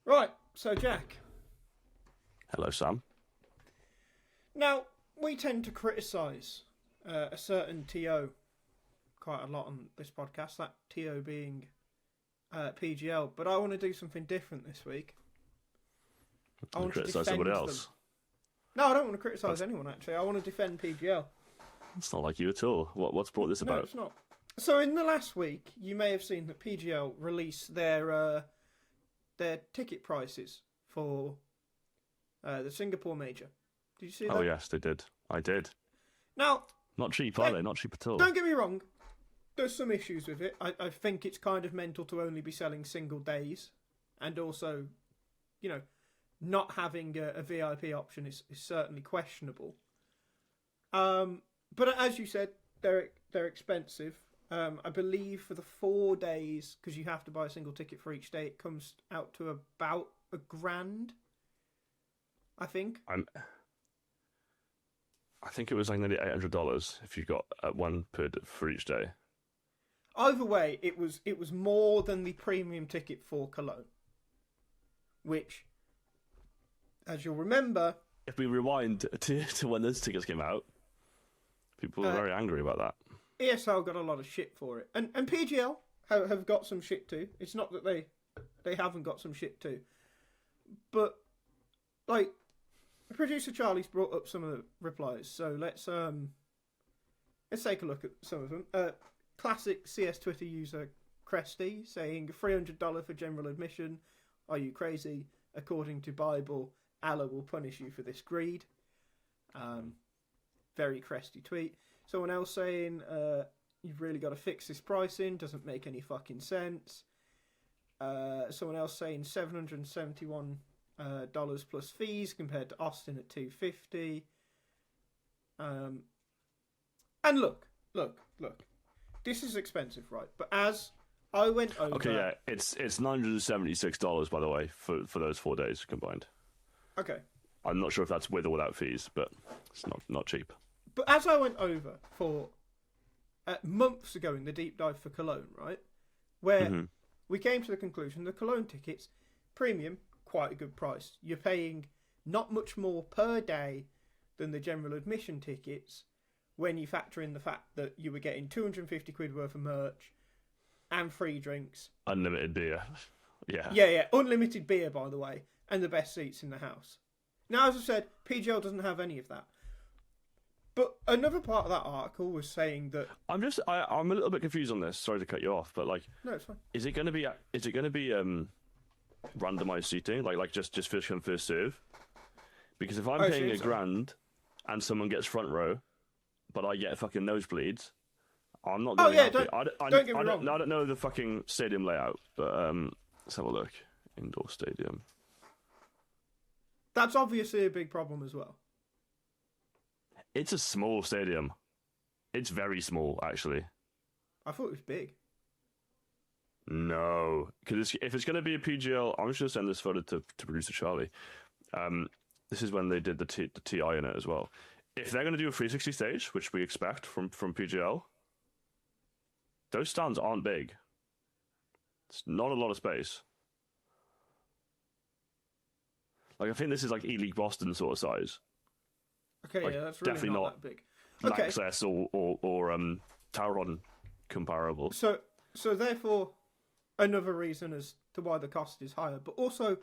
Right, so Jack. Hello, Sam. Now, we tend to criticise a certain TO quite a lot on this podcast, that TO being PGL, but I want to do something different this week. I want to Criticise defend somebody them. else. No, I don't want to criticise anyone, actually. I want to defend PGL. It's not like you at all. What's brought this No, about? it's not. So in the last week, you may have seen that PGL released their ticket prices for the Singapore Major. Did you see that? Oh, yes, they did. I did. Now, Not cheap, are they? Not cheap at all. don't get me wrong. There's some issues with it. I think it's kind of mental to only be selling single days, and also, not having a VIP option is certainly questionable. But as you said, they're expensive. I believe for the 4 days, because you have to buy a single ticket for each day, it comes out to about $1,000. I think. I think it was like nearly $800 if you got one for each day. Either way, it was more than the premium ticket for Cologne, which, as you'll remember, If we rewind to when those tickets came out, people were very angry about that. ESL got a lot of shit for it, and PGL have got some shit too. It's not that they haven't got some shit too, but like producer Charlie's brought up some of the replies, so let's take a look at some of them. Classic CS Twitter user Cresty saying $300 for general admission. Are you crazy? According to Bible, Allah will punish you for this greed. Very Cresty tweet. Someone else saying, you've really got to fix this pricing. Doesn't make any fucking sense. Someone else saying $771 plus fees compared to Austin at $250. And look. This is expensive, right? But as I went over... Okay, yeah, it's $976, by the way, for those 4 days combined. Okay. I'm not sure if that's with or without fees, but it's not cheap. But as I went over for months ago in the deep dive for Cologne, right, where we came to the conclusion the Cologne tickets, premium, quite a good price. You're paying not much more per day than the general admission tickets when you factor in the fact that you were getting 250 quid worth of merch and free drinks. Unlimited beer. Yeah. Yeah, unlimited beer, by the way, and the best seats in the house. Now, as I said, PGL doesn't have any of that. But another part of that article was saying that I'm a little bit confused on this. Sorry to cut you off, but like, no, it's fine. Is it going to be randomized seating, like just first come first serve? Because if I'm paying $1,000 and someone gets front row, but I get fucking nosebleeds, I'm not going to be happy. Don't get me wrong. I don't know the fucking stadium layout, but let's have a look. Indoor stadium. That's obviously a big problem as well. It's a small stadium. It's very small, actually. I thought it was big. No, because if it's going to be a PGL, I'm just going to send this photo to producer Charlie. This is when they did the TI in it as well. If they're going to do a 360 stage, which we expect from PGL, those stands aren't big. It's not a lot of space. Like, I think this is like E-League Boston sort of size. Okay, like, yeah, that's really definitely not that big. Okay. Access or Tauron comparable. So therefore, another reason as to why the cost is higher. But also,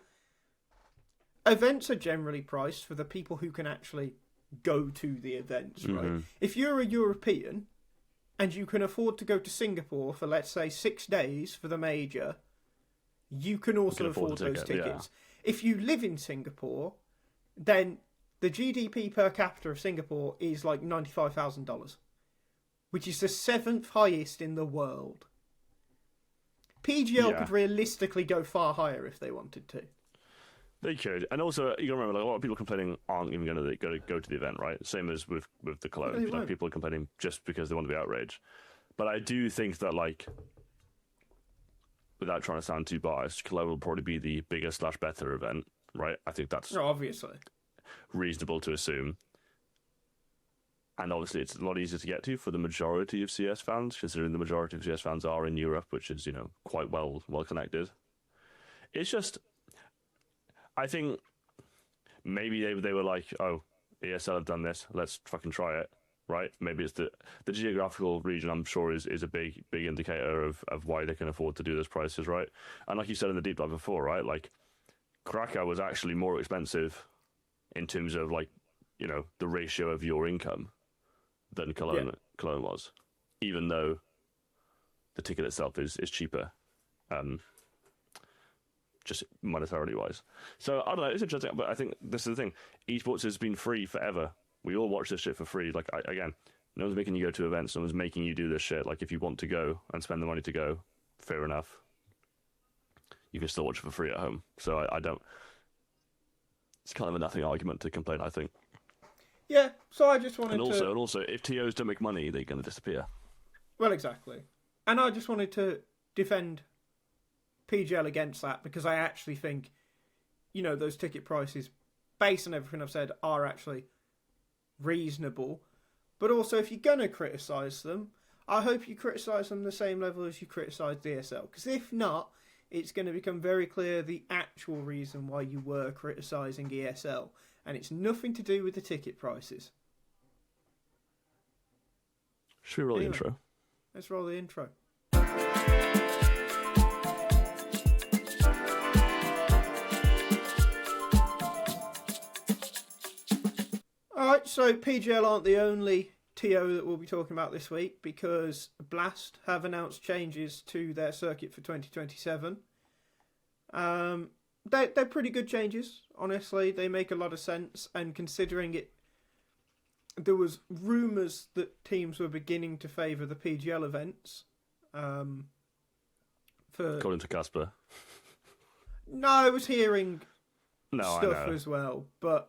events are generally priced for the people who can actually go to the events, right? If you're a European and you can afford to go to Singapore for, let's say, 6 days for the major, you can also afford those tickets. Yeah. If you live in Singapore, then the GDP per capita of Singapore is like $95,000, which is the 7th highest in the world. PGL could realistically go far higher if they wanted to. They could, and also you got to remember, like, a lot of people complaining aren't even going to go to the event, right? Same as with the Cologne. Like, people are complaining just because they want to be outraged. But I do think that, like, without trying to sound too biased, Cologne will probably be the bigger / better event, right? I think that's obviously reasonable to assume. And obviously, it's a lot easier to get to for the majority of CS fans, considering the majority of CS fans are in Europe, which is, quite well connected. It's just, I think maybe they were like, oh, ESL have done this, let's fucking try it, right? Maybe it's the geographical region. I'm sure is a big indicator of why they can afford to do those prices, right? And like you said in the deep dive before, right? Like Krakow was actually more expensive in terms of like, you know, the ratio of your income than Cologne was, even though the ticket itself is cheaper. Just monetarily wise. So, I don't know, it's interesting, but I think this is the thing. Esports has been free forever. We all watch this shit for free. Like, again, no one's making you go to events, no one's making you do this shit. Like, if you want to go and spend the money to go, fair enough. You can still watch it for free at home. So, I don't... It's kind of a nothing argument to complain, I think. Yeah, so I just wanted to... And also, if TOs don't make money, they're going to disappear. Well, exactly. And I just wanted to defend PGL against that, because I actually think, you know, those ticket prices, based on everything I've said, are actually reasonable. But also, if you're going to criticise them, I hope you criticise them the same level as you criticise DSL. Because if not, it's going to become very clear the actual reason why you were criticising ESL. And it's nothing to do with the ticket prices. Should we roll the intro? Let's roll the intro. Alright, so PGL aren't the only TO that we'll be talking about this week, because Blast have announced changes to their circuit for 2027. They're pretty good changes, honestly. They make a lot of sense, and considering it, there was rumours that teams were beginning to favour the PGL events. According to Casper. No, I was hearing stuff as well, but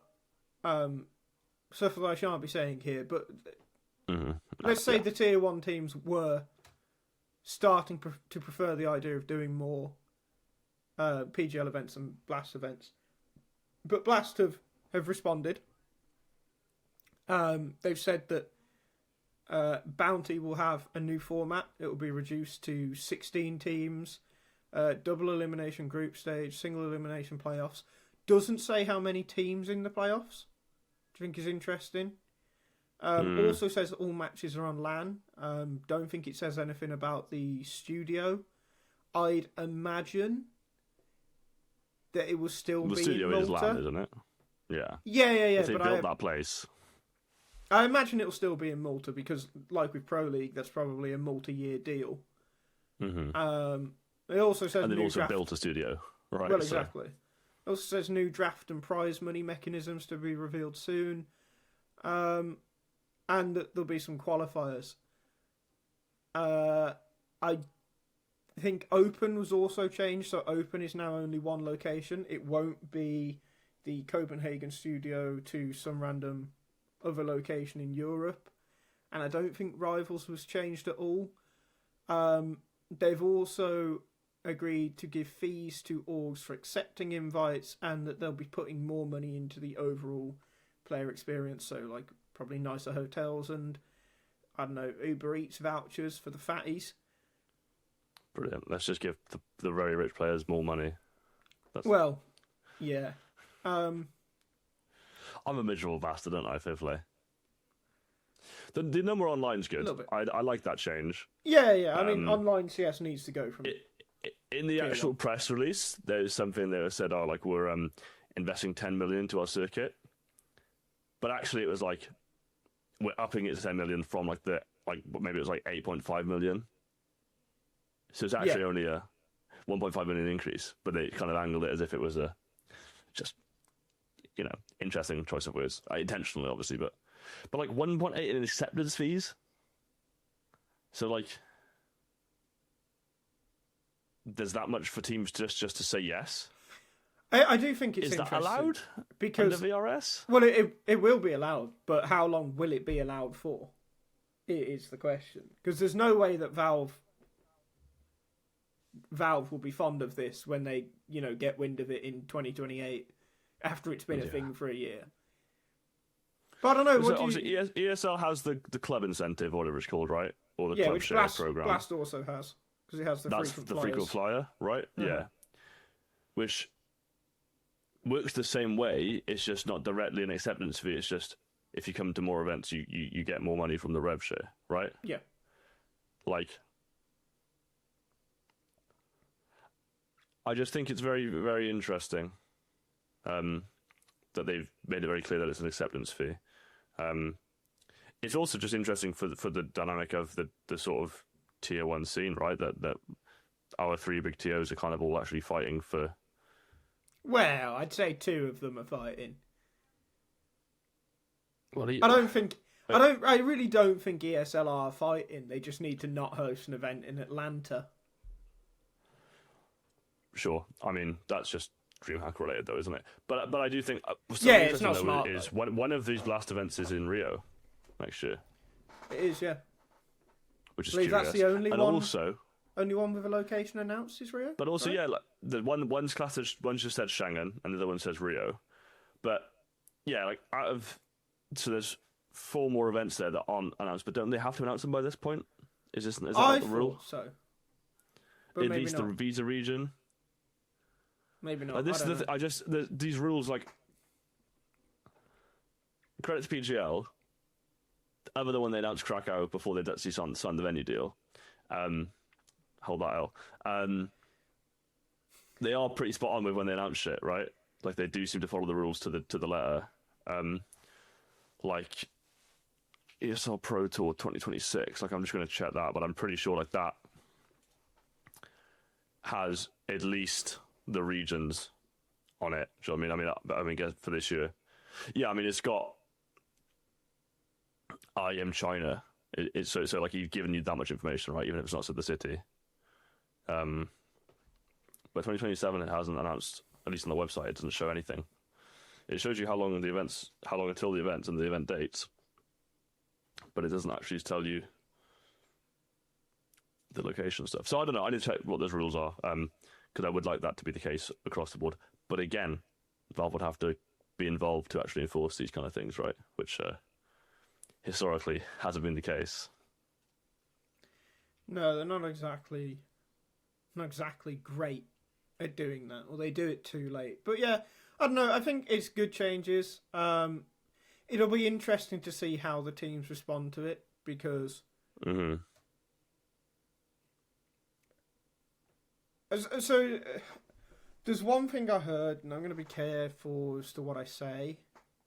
stuff that I shan't be saying here. But let's say the Tier 1 teams were starting to prefer the idea of doing more PGL events and Blast events. But Blast have responded. They've said that Bounty will have a new format. It will be reduced to 16 teams, double elimination group stage, single elimination playoffs. Doesn't say how many teams in the playoffs, which I think is interesting. Also says that all matches are on LAN. Don't think it says anything about the studio. I'd imagine that it will still be in Malta. The studio is LAN, isn't it? Yeah. Yeah. If they built that place. I imagine it'll still be in Malta, because, like with Pro League, that's probably a multi-year deal. Mm-hmm. It also says and they've also draft... built a studio, right? Well, exactly. It also says new draft and prize money mechanisms to be revealed soon, and that there'll be some qualifiers. I think Open was also changed, so Open is now only one location. It won't be the Copenhagen studio to some random other location in Europe, and I don't think Rivals was changed at all. They've also agreed to give fees to orgs for accepting invites, and that they'll be putting more money into the overall player experience, so like probably nicer hotels and, I don't know, Uber Eats vouchers for the fatties. Brilliant. Let's just give the very rich players more money. Well, yeah. I'm a miserable bastard, aren't I, Fifthly? The number online's good. I like that change. Yeah. I mean, online CS needs to go from... In the actual press release, there's something that said, we're investing 10 million into our circuit. But actually it was like, we're upping it to 10 million from maybe it was 8.5 million. So it's actually only a 1.5 million increase, but they kind of angled it as if it was a just, interesting choice of words. Intentionally, obviously, but 1.8 in acceptance fees. So there's that much for teams just to say yes. I do think it's Is interesting. that allowed? Because under VRS? Well, it will be allowed, but how long will it be allowed for? It is the question. Because there's no way that Valve will be fond of this when they, get wind of it in 2028 after it's been a thing for a year. But I don't know. ESL has the club incentive, or whatever it's called, right? Or the club share program. Blast also has, because it has the frequent flyers. Frequent flyer, right? Uh-huh. Yeah. Which works the same way. It's just not directly an acceptance fee. It's just if you come to more events, you get more money from the rev share, right? Yeah. Like, I just think it's very, very interesting that they've made it very clear that it's an acceptance fee. It's also just interesting for the dynamic of the sort of tier 1 scene, right? That our 3 big TOs are kind of all actually fighting for. Well, I'd say 2 of them are fighting. Well, I really don't think ESL are fighting. They just need to not host an event in Atlanta. Sure. I mean, that's just DreamHack related, though, isn't it? But I do think it's not smart. Is one of these Blast events is in Rio next year. It is, yeah. Which is I believe curious. that's the only and one. Also, only one with a location announced is Rio. But also, right? yeah, like the one's classed as, one just said Shanghai, and the other one says Rio. But yeah, like so there's 4 more events there that aren't announced. But don't they have to announce them by this point? Is that not the rule? So, but at maybe least not. the visa region. Maybe not. Like, this is these rules, like, credit to PGL. Other than when they announced Krakow before they'd actually signed the venue deal. Hold that L. They are pretty spot on with when they announce shit, right? Like, they do seem to follow the rules to the letter. Like ESL Pro Tour 2026. Like, I'm just going to check that, but I'm pretty sure like that has at least the regions on it. Do you know what I mean? Guess for this year, yeah. I mean, it's got I am China. It's so like he's given you that much information, right? Even if it's not said the city. But 2027 it hasn't announced, at least on the website. It doesn't show anything. It shows you how long until the events and the event dates, but it doesn't actually tell you the location stuff. So I don't know. I need to check what those rules are, because I would like that to be the case across the board. But again, Valve would have to be involved to actually enforce these kind of things, right? Which historically hasn't been the case. No, they're not exactly great at doing that, or they do it too late. But yeah, I don't know. I think it's good changes. It'll be interesting to see how the teams respond to it, because so there's one thing I heard, and I'm going to be careful as to what I say.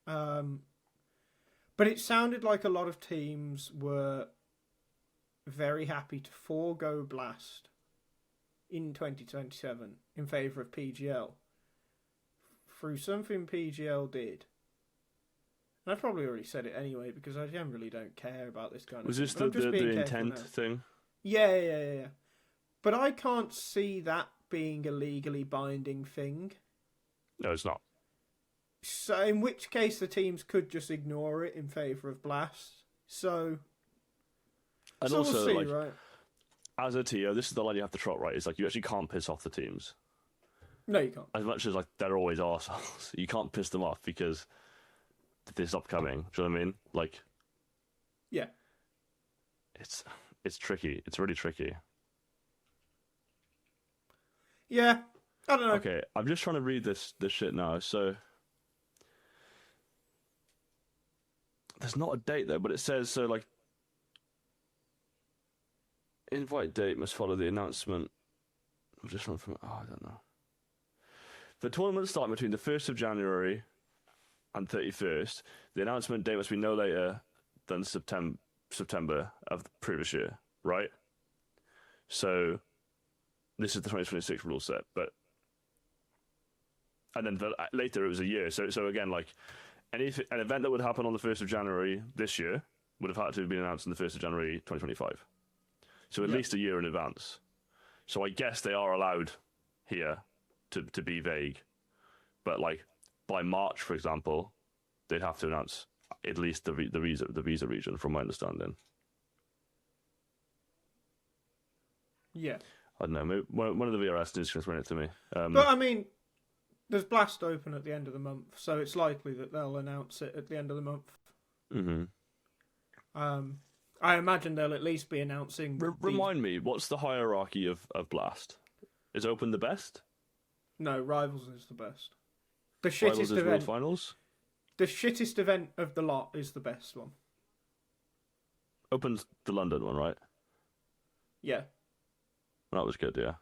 But it sounded like a lot of teams were very happy to forego Blast in 2027 in favour of PGL through something PGL did. And I've probably already said it anyway, because I generally don't care about this kind of thing. Was this the intent thing? Yeah. But I can't see that being a legally binding thing. No, it's not. So in which case the teams could just ignore it in favour of Blast. So also, we'll see, like, right? As a TO, this is the line you have to trot, right? It's like you actually can't piss off the teams. No, you can't. As much as like they're always arseholes, you can't piss them off because they stop coming. Do you know what I mean? Like, yeah, it's tricky. It's really tricky. Yeah, I don't know. Okay, I'm just trying to read this shit now. So there's not a date there, but it says so. Like, invite date must follow the announcement. I'm just trying from. Oh, I don't know. The tournament starting between the 1st of January and 31st. The announcement date must be no later than September of the previous year, right? So this is the 2026 rule set, but and then later it was a year. So again, like an event that would happen on the 1st of January this year would have had to have been announced on the 1st of January 2025. So at least a year in advance. So I guess they are allowed here to be vague, but like by March, for example, they'd have to announce at least the visa region, from my understanding. Yeah. I don't know. Maybe one of the VRS needs to explain it to me. But I mean, there's Blast Open at the end of the month, so it's likely that they'll announce it at the end of the month. Mm-hmm. I imagine they'll at least be announcing. Remind me, what's the hierarchy of Blast? Is Open the best? No, Rivals is the best. The Rivals shittest is World event. Finals. The shittest event of the lot is the best one. Open's the London one, right? Yeah. That was good, yeah.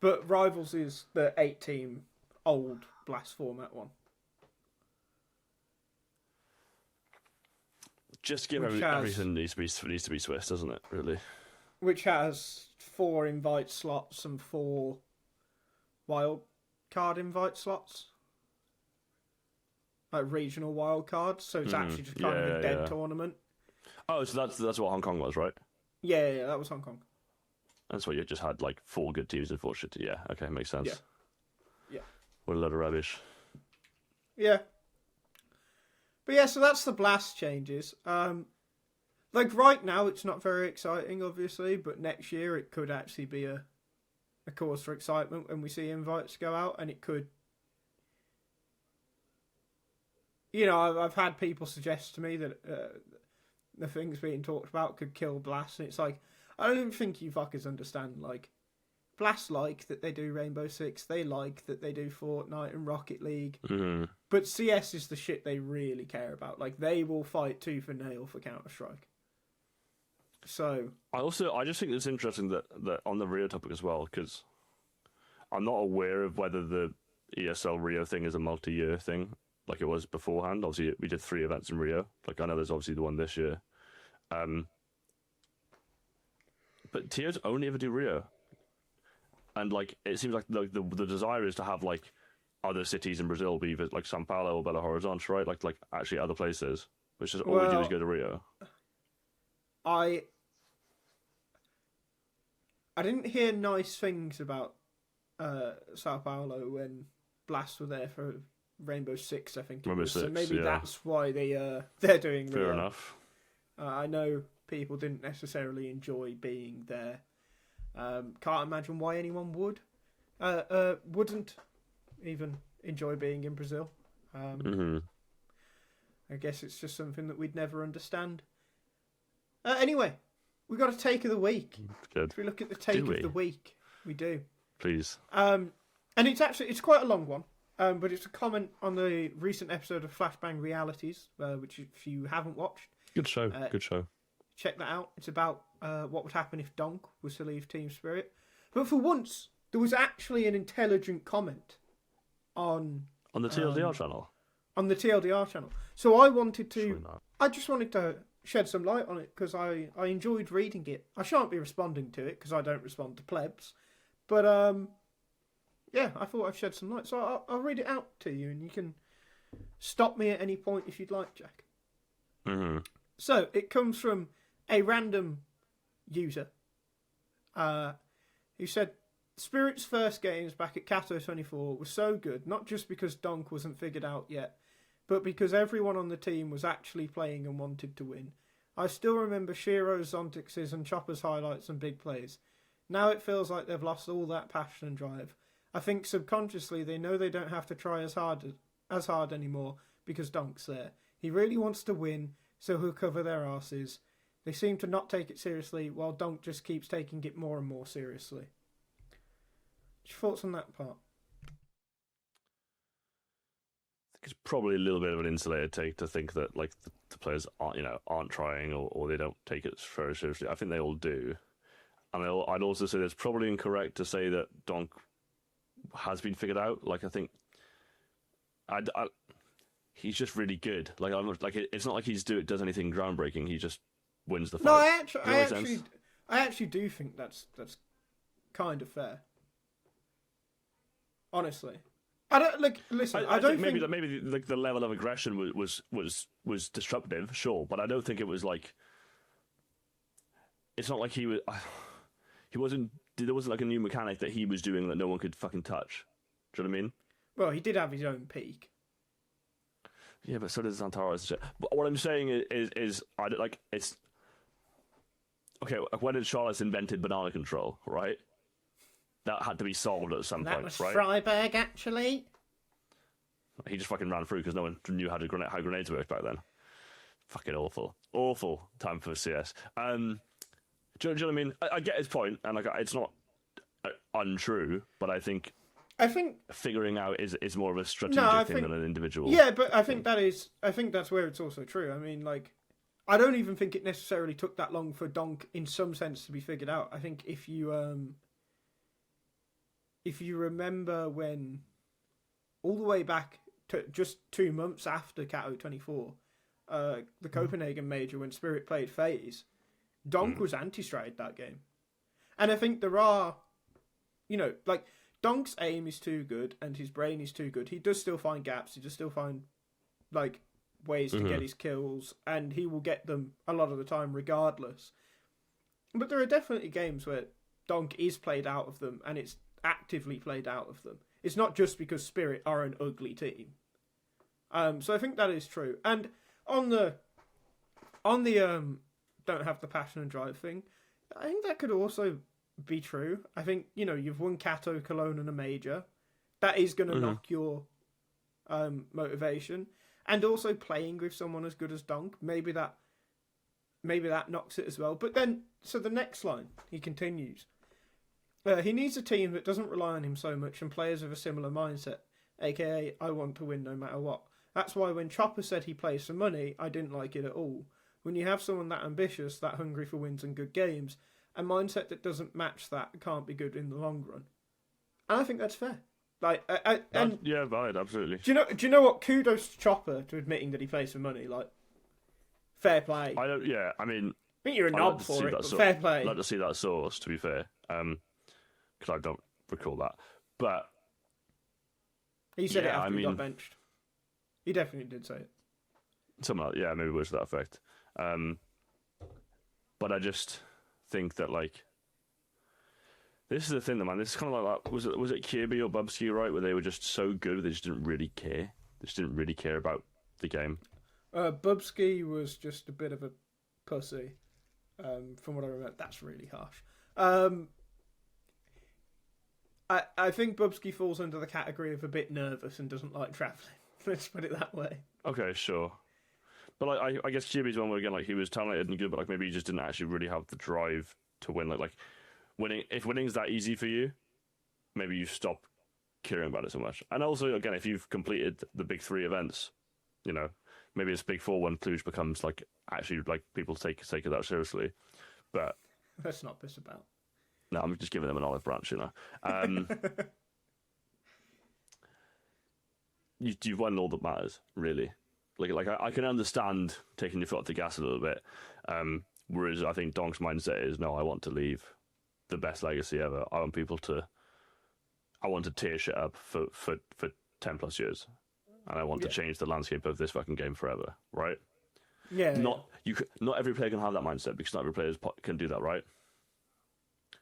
But Rivals is the 8-team old Blast format one. Just give everything needs to be Swiss, doesn't it? Really. Which has 4 invite slots and 4 wild card invite slots, like regional wild cards. So it's actually just kind of a dead tournament. Oh, so that's what Hong Kong was, right? Yeah, that was Hong Kong. That's what you just had, like 4 good teams and 4 shitty. Yeah, okay, makes sense. Yeah. What a load of rubbish. Yeah. But yeah, so that's the Blast changes. Like right now, it's not very exciting, obviously, but next year it could actually be a cause for excitement when we see invites go out, and it could. You know, I've had people suggest to me that the things being talked about could kill Blast, and it's like, I don't think you fuckers understand. Like, Blast like that they do Rainbow Six, they like that they do Fortnite and Rocket League, but CS is the shit they really care about. Like, they will fight tooth and nail for Counter-Strike. So I just think it's interesting that on the Rio topic as well, because I'm not aware of whether the ESL Rio thing is a multi-year thing like it was beforehand. Obviously, we did 3 events in Rio. Like, I know there's obviously the one this year. But tiers only ever do Rio. And, like, it seems like the desire is to have, like, other cities in Brazil be like São Paulo or Belo Horizonte, right? Like actually other places. Which is all we do is go to Rio. I didn't hear nice things about Sao Paulo when Blast were there for Rainbow Six, I think. Rainbow Six, so maybe that's why they're doing Fair Rio. enough. I know people didn't necessarily enjoy being there. Can't imagine why anyone wouldn't even enjoy being in Brazil. I guess it's just something that we'd never understand. Anyway, we got a take of the week. Good. If we look at the take of the week, we do. Please. And it's quite a long one. But it's a comment on the recent episode of Flashbang Realities, which if you haven't watched, good show. Good show. Check that out. It's about what would happen if Donk was to leave Team Spirit. But for once, there was actually an intelligent comment on the TLDR channel. On the TLDR channel. So I just wanted to shed some light on it because I enjoyed reading it. I shan't be responding to it because I don't respond to plebs. But yeah, I thought I'd shed some light. So I'll read it out to you and you can stop me at any point if you'd like, Jack. So it comes from a random user who said, Spirit's first games back at Kato 24 were so good, not just because Donk wasn't figured out yet, but because everyone on the team was actually playing and wanted to win. I still remember Shiro's, Zontix's and Chopper's highlights and big plays. Now it feels like they've lost all that passion and drive. I think subconsciously they know they don't have to try as hard anymore because Donk's there. He really wants to win, so he'll cover their asses. They seem to not take it seriously, while Donk just keeps taking it more and more seriously. What's your thoughts on that part? I think it's probably a little bit of an insulated take to think that like the players aren't trying or they don't take it very seriously. I think they all do. And I'd also say that it's probably incorrect to say that Donk has been figured out. Like, I think he's just really good. Like, it's not like does anything groundbreaking. He just wins the fight. No, I actually do think that's kind of fair. Honestly, I don't listen. I don't think maybe like the level of aggression was disruptive, sure, but I don't think it was like. It's not like he wasn't. There wasn't like a new mechanic that he was doing that no one could fucking touch. Do you know what I mean? Well, he did have his own peak. Yeah, but so does Antares and shit. But what I'm saying is I don't like it's. Okay, when did Charlotte invented banana control, right? That had to be solved at some point, right? That was Freiberg, actually. He just fucking ran through because no one knew how grenades worked back then. Fucking awful time for CS. Do you know what I mean? I get his point, and like it's not untrue, but I think I think figuring out is more of a strategic thing than an individual. Yeah, but I think that's where it's also true. I mean, like, I don't even think it necessarily took that long for Donk, in some sense, to be figured out. I think if you remember when, all the way back to just 2 months after Cato 24, the Copenhagen Major, when Spirit played FaZe, Donk was anti-stride that game. And I think there are, like, Donk's aim is too good and his brain is too good. He does still find gaps. He does still find, like, ways to get his kills, and he will get them a lot of the time regardless. But there are definitely games where Donk is played out of them, and it's actively played out of them. It's not just because Spirit are an ugly team. So I think that is true. And on the don't have the passion and drive thing, I think that could also be true. I think, you've won Cato, Cologne, and a major. That is going to knock your motivation. And also playing with someone as good as Donk, maybe that knocks it as well. But then, so the next line, he continues. He needs a team that doesn't rely on him so much and players with a similar mindset, aka, I want to win no matter what. That's why when Chopper said he plays for money, I didn't like it at all. When you have someone that ambitious, that hungry for wins and good games, a mindset that doesn't match that can't be good in the long run. And I think that's fair. Like, yeah, valid, absolutely. Do you know what? Kudos to Chopper to admitting that he plays for money. Like, fair play. I mean, I think you're a knob for it, but fair play. I'd like to see that source, to be fair, because I don't recall that. But he said it after he got benched. He definitely did say it. Something like, maybe words to that effect. But I just think that, like, this is the thing, man. This is kind of like that. Was it Kirby or Bubsky, right? Where they were just so good, they just didn't really care. They just didn't really care about the game. Bubsky was just a bit of a pussy, from what I remember. That's really harsh. I think Bubsky falls under the category of a bit nervous and doesn't like travelling. Let's put it that way. Okay, sure. But like, I guess Kirby's one where, again, like, he was talented and good, but like maybe he just didn't actually really have the drive to win. Like winning, if winning's that easy for you, maybe you stop caring about it so much. And also, again, if you've completed the big 3 events, maybe it's big 4 when Cluj becomes like actually like people take it that seriously. But let's not piss about. No, I'm just giving them an olive branch, You've won all that matters, really. Like I can understand taking your foot off the gas a little bit, whereas I think Donk's mindset is, no, I want to leave the best legacy ever. I want to tear shit up for 10 plus years, and I want to change the landscape of this fucking game forever, right? Yeah. Not every player can have that mindset, because not every player can do that, right?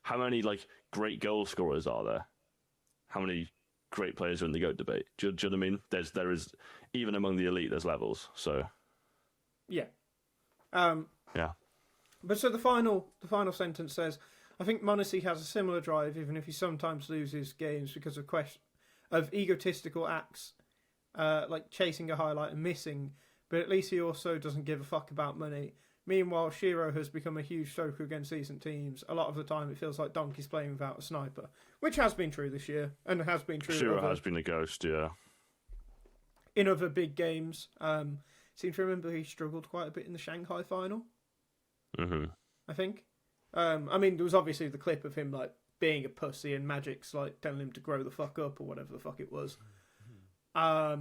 How many like great goal scorers are there? How many great players are in the GOAT debate? Do you know what I mean? There is, even among the elite, there's levels. So yeah. Yeah. But so the final sentence says, I think Monacy has a similar drive, even if he sometimes loses games because of egotistical acts, like chasing a highlight and missing, but at least he also doesn't give a fuck about money. Meanwhile, Shiro has become a huge stroker against decent teams. A lot of the time it feels like Donkey's playing without a sniper, which has been true this year, and has been true. Shiro has been a ghost, yeah. In other big games. Seem to remember he struggled quite a bit in the Shanghai final. Mm-hmm. I think. I mean, there was obviously the clip of him like being a pussy and Magic's like telling him to grow the fuck up or whatever the fuck it was. But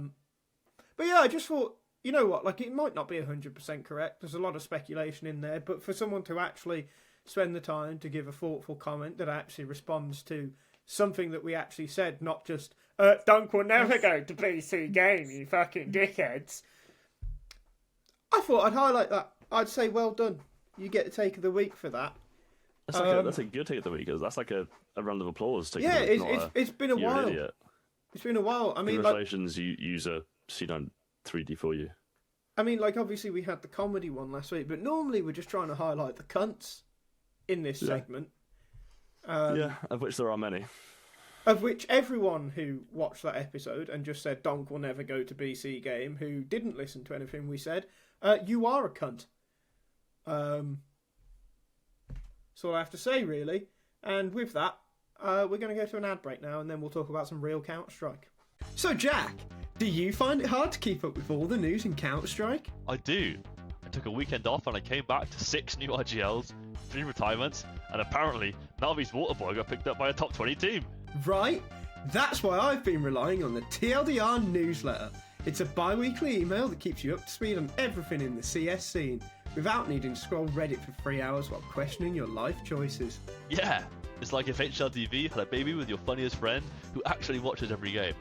yeah, I just thought, you know what, like, it might not be 100% correct. There's a lot of speculation in there, but for someone to actually spend the time to give a thoughtful comment that actually responds to something that we actually said, not just, Dunk will never go to BC game, you fucking dickheads. I thought I'd highlight that. I'd say, well done. You get the take of the week for that. That's a good take of the week. That's like a round of applause. Yeah, it's been a while. It's been a while. I mean, congratulations, you use a C9 3D for you. I mean, like, obviously we had the comedy one last week, but normally we're just trying to highlight the cunts in this segment. Of which there are many. Of which everyone who watched that episode and just said Donk will never go to BC game, who didn't listen to anything we said, you are a cunt. That's all I have to say, really. And with that, we're going to go to an ad break now, and then we'll talk about some real Counter-Strike. So, Jack, do you find it hard to keep up with all the news in Counter-Strike? I do. I took a weekend off and I came back to 6 new IGLs, 3 retirements, and apparently Navi's Waterboy got picked up by a top 20 team. Right? That's why I've been relying on the TLDR newsletter. It's a bi-weekly email that keeps you up to speed on everything in the CS scene, without needing to scroll Reddit for 3 hours while questioning your life choices. Yeah, it's like if HLTV had a baby with your funniest friend who actually watches every game.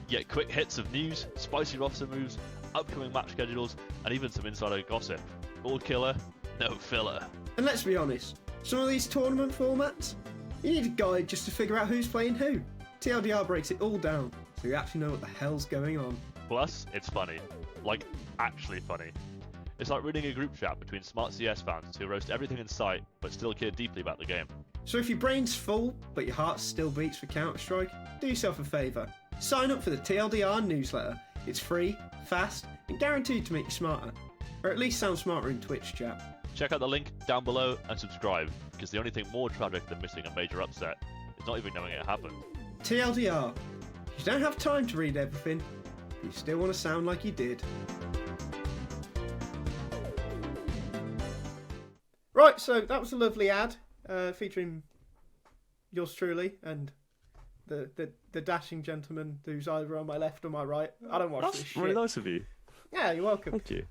You get quick hits of news, spicy roster moves, upcoming match schedules, and even some insider gossip. All killer, no filler. And let's be honest, some of these tournament formats, you need a guide just to figure out who's playing who. TLDR breaks it all down, so you actually know what the hell's going on. Plus, it's funny. Like, actually funny. It's like reading a group chat between smart CS fans who roast everything in sight, but still care deeply about the game. So if your brain's full, but your heart still beats for Counter-Strike, do yourself a favour. Sign up for the TLDR newsletter. It's free, fast, and guaranteed to make you smarter. Or at least sound smarter in Twitch chat. Check out the link down below and subscribe, because the only thing more tragic than missing a major upset is not even knowing it happened. TLDR. You don't have time to read everything, but you still want to sound like you did. Right, so that was a lovely ad featuring yours truly and the dashing gentleman who's either on my left or my right. I don't watch this shit. That's really nice of you. Yeah, you're welcome. Thank you.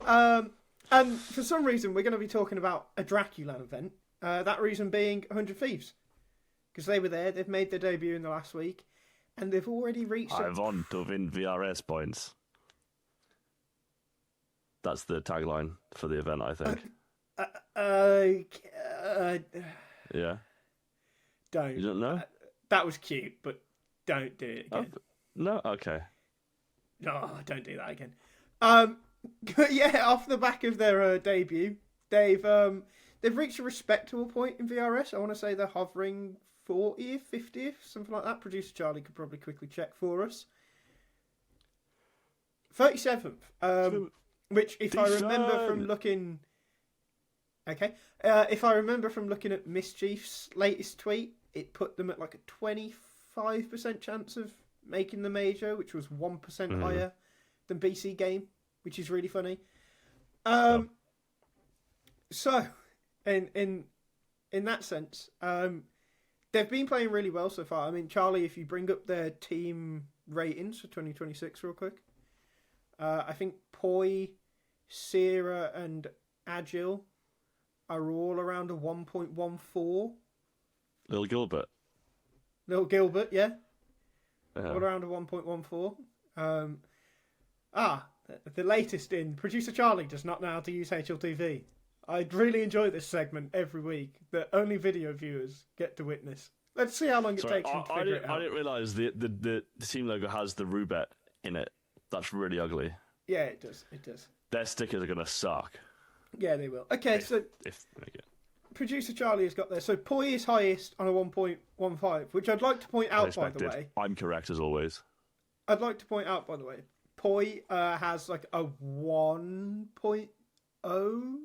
And for some reason, we're going to be talking about a Draculan event. That reason being 100 Thieves. Because they were there, they've made their debut in the last week, and they've already reached... I want to win VRS points. That's the tagline for the event, I think. Yeah? Don't. You don't know? That was cute, but don't do it again. No? Okay. No, don't do that again. But yeah, off the back of their debut, they've reached a respectable point in VRS. I want to say they're hovering 40th, 50th, something like that. Producer Charlie could probably quickly check for us. 37th, which if I remember from looking... Okay. If I remember from looking at Mischief's latest tweet, it put them at like a 25% chance of making the major, which was 1% higher than BC Game, which is really funny. So, in that sense, they've been playing really well so far. I mean, Charlie, if you bring up their team ratings for 2026 real quick, I think Poi, Sierra, and Agile are all around a 1.14. Little Gilbert, yeah. All around a 1.14. The latest in Producer Charlie does not know how to use HLTV. I'd really enjoy this segment every week that only video viewers get to witness. Let's see how long it takes him to figure it out. I didn't realise the team logo has the Rubet in it. That's really ugly. Yeah, it does. It does. Their stickers are going to suck. Yeah, they will. Okay, if they make it. Producer Charlie has got there. So Poi is highest on a 1.15, which I'd like to point out, by the way. I'm correct as always. I'd like to point out, by the way, Poi has like a 1.0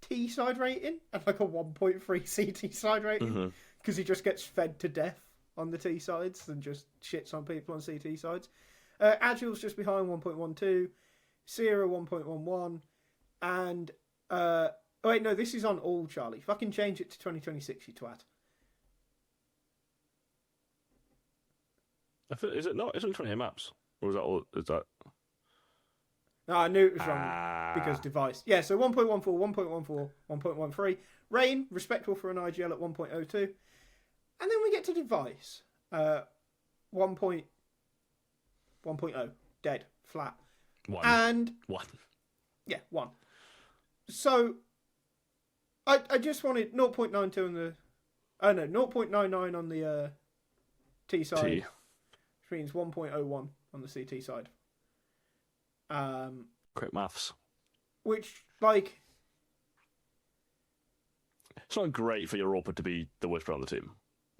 T side rating and like a 1.3 CT side rating because he just gets fed to death on the T sides and just shits on people on CT sides. Agile's just behind 1.12, Sierra 1.11, and oh wait, no, this is on all, Charlie. Fucking change it to 2026, you twat. Is it not? It's only 28 maps. Or is that all? Is that? No, I knew it was wrong because device. Yeah, so 1.14, 1.14, 1.13. Rain, respectable for an IGL at 1.02. And then we get to device. 1.0. Dead. Flat. 1. And... 1. Yeah, 1. So, I just wanted 0.92 on the... Oh no, 0.99 on the T side. T. Which means 1.01 on the CT side. Quick maths. Which, like... It's not great for your Europa to be the worst player on the team.